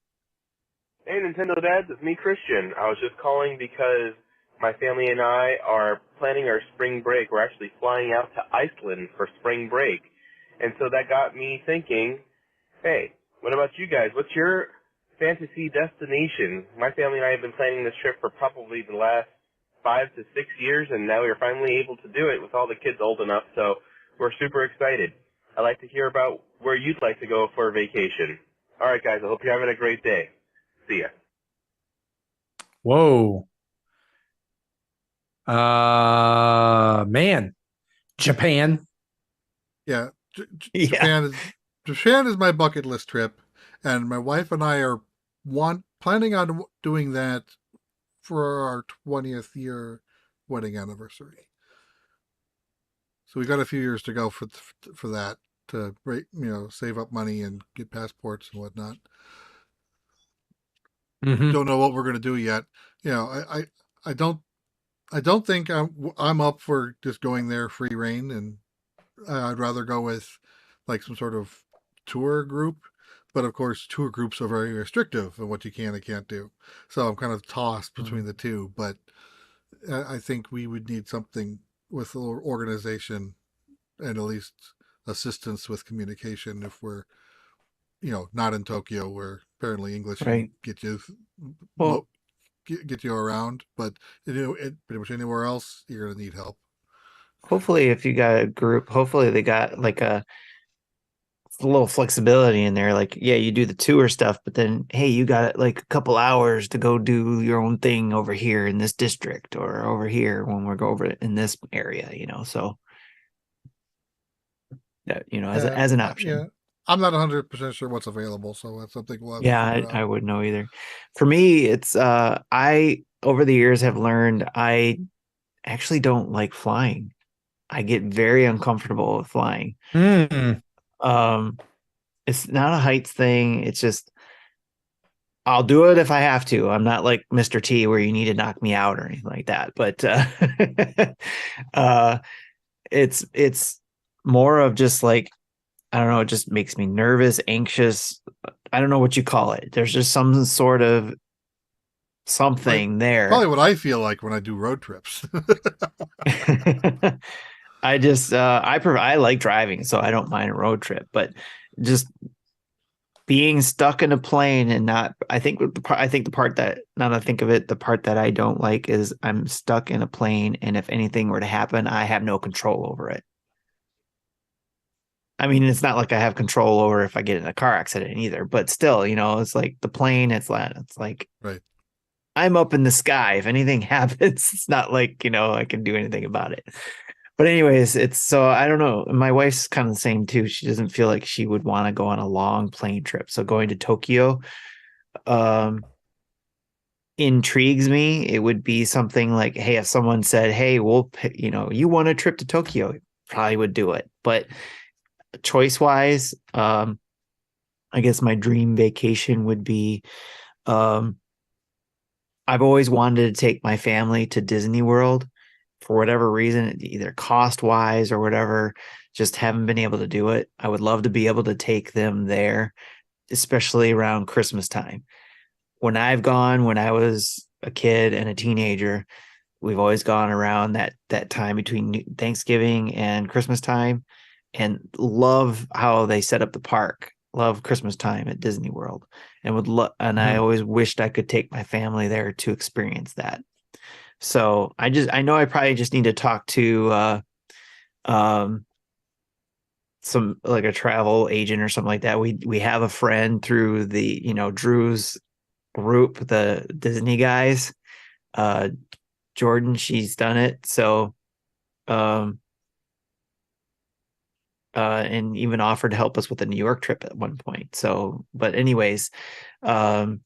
Hey, Nintendo Dads, it's me, Christian. I was just calling because my family and I are planning our spring break. We're actually flying out to Iceland for spring break. And so that got me thinking, hey, what about you guys? What's your fantasy destination? My family and I have been planning this trip for probably the last 5 to 6 years, and now we're finally able to do it with all the kids old enough, so we're super excited. I'd like to hear about where you'd like to go for a vacation. All right, guys, I hope you're having a great day. See ya. Whoa. Man. Japan. Yeah. Japan is my bucket list trip, and my wife and I are planning on doing that for our 20th year wedding anniversary. So we got a few years to go for that to save up money and get passports and whatnot. Mm-hmm. Don't know what we're going to do yet. I don't think I'm up for just going there free reign, and I'd rather go with like some sort of tour group. But of course, tour groups are very restrictive in what you can and can't do. So I'm kind of tossed between the two. But I think we would need something with a little organization and at least assistance with communication if we're, not in Tokyo, where apparently English can get you get you around. But pretty much anywhere else, you're going to need help. Hopefully, if you got a group, hopefully they got like a little flexibility in there. Like, yeah, you do the tour stuff, but then, hey, you got like a couple hours to go do your own thing over here in this district or over here when we're over in this area, so that, as an option. Yeah. I'm not 100% sure what's available, so that's something we'll have to figure out. I wouldn't know either. For me, it's I over the years have learned I actually don't like flying. I get very uncomfortable with flying. It's not a heights thing. It's just I'll do it if I have to. I'm not like Mr. T where you need to knock me out or anything like that. But it's more of just like, I don't know, it just makes me nervous, anxious. I don't know what you call it. There's just some sort of something there. Probably what I feel like when I do road trips. I just I like driving, so I don't mind a road trip, but just being stuck in a plane and not, the part that, now that I think of it, the part that I don't like is I'm stuck in a plane, and if anything were to happen, I have no control over it. I mean, it's not like I have control over if I get in a car accident either, but still, it's like the plane, it's like right. I'm up in the sky. If anything happens, it's not like, I can do anything about it. But anyways, so I don't know. My wife's kind of the same too. She doesn't feel like she would want to go on a long plane trip. So going to Tokyo intrigues me. It would be something like, hey, if someone said, hey, you want a trip to Tokyo, probably would do it. But choice wise, I guess my dream vacation would be, I've always wanted to take my family to Disney World. for whatever reason, either cost wise or whatever, just haven't been able to do it. I would love to be able to take them there, especially around Christmas time. When I've gone, when I was a kid and a teenager, we've always gone around that time between Thanksgiving and Christmas time, and love how they set up the park. Love Christmas time at Disney World, and I always wished I could take my family there to experience that. So I know I probably just need to talk to some, like, a travel agent or something like that. We have a friend through the, Drew's group, the Disney guys, Jordan, she's done it. So and even offered to help us with the New York trip at one point. So, but anyways, sorry,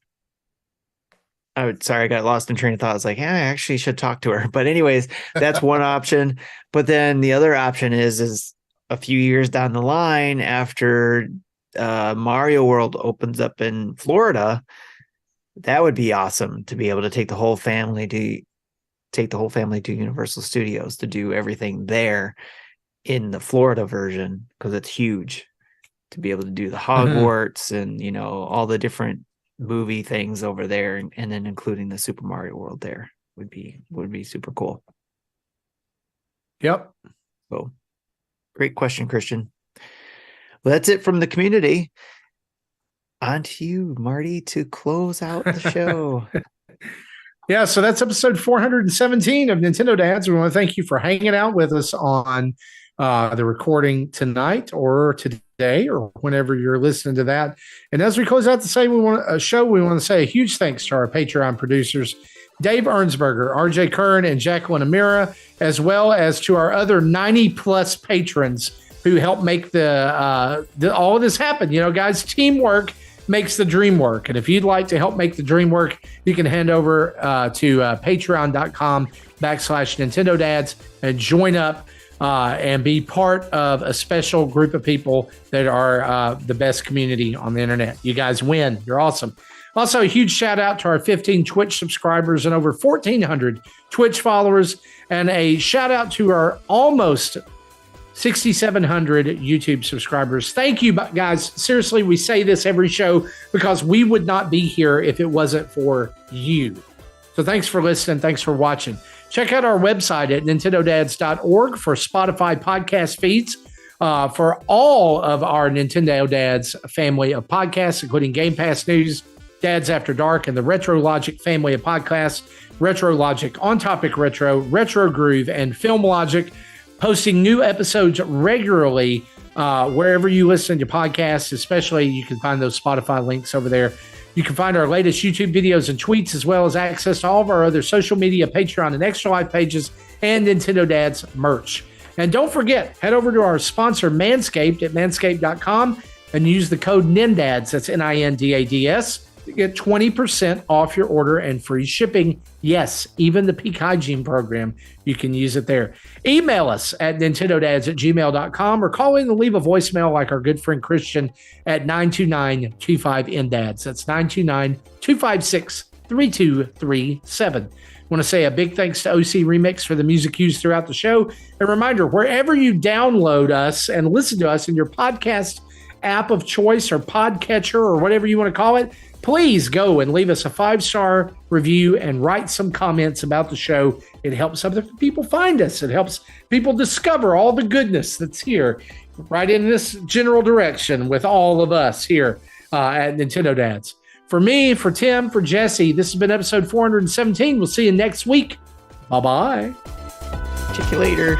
I got lost in train of thought. I was like, I actually should talk to her. But anyways, that's one option. But then the other option is a few years down the line, after Mario World opens up in Florida, that would be awesome to be able to take the whole family to Universal Studios to do everything there in the Florida version, because it's huge, to be able to do the Hogwarts and all the different movie things over there, and then including the Super Mario World there would be super cool. Yep. So great question, Christian. Well, that's it from the community. On to you, Marty, to close out the show. Yeah, so that's episode 417 of Nintendo Dads. We want to thank you for hanging out with us on the recording tonight or today or whenever you're listening to that. And as we close out we want to say a huge thanks to our Patreon producers, Dave Ernsberger, RJ Kern, and Jacqueline Amira, as well as to our other 90 plus patrons who help make all of this happen. Guys, teamwork makes the dream work. And if you'd like to help make the dream work, you can hand over to patreon.com/Nintendo Dads and join up and be part of a special group of people that are the best community on the internet. You guys win. You're awesome. Also, a huge shout out to our 15 Twitch subscribers and over 1,400 Twitch followers, and a shout out to our almost 6,700 YouTube subscribers. Thank you, guys. Seriously, we say this every show because we would not be here if it wasn't for you. So thanks for listening. Thanks for watching. Check out our website at nintendodads.org for Spotify podcast feeds for all of our Nintendo Dads family of podcasts, including Game Pass News, Dads After Dark, and the Retro Logic family of podcasts, Retro Logic, On Topic Retro, Retro Groove, and Film Logic, posting new episodes regularly wherever you listen to podcasts. Especially, you can find those Spotify links over there. You can find our latest YouTube videos and tweets, as well as access to all of our other social media, Patreon, and Extra Life pages, and Nintendo Dads merch. And don't forget, head over to our sponsor, Manscaped, at manscaped.com and use the code NINDADS, that's NINDADS, to get 20% off your order and free shipping. Yes, even the Peak Hygiene program, you can use it there. Email us at nintendodads@gmail.com or call in and leave a voicemail like our good friend Christian at 929-25-NDADS. That's 929-256-3237. I want to say a big thanks to OC Remix for the music used throughout the show. A reminder, wherever you download us and listen to us in your podcast app of choice or podcatcher or whatever you want to call it, please go and leave us a 5-star review and write some comments about the show. It helps other people find us. It helps people discover all the goodness that's here, right in this general direction with all of us here at Nintendo Dads. For me, for Tim, for Jesse, this has been episode 417. We'll see you next week. Bye-bye. Check you later.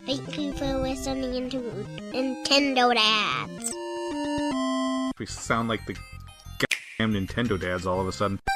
Thank you for listening to Nintendo Dads. We sound like the goddamn Nintendo Dads all of a sudden.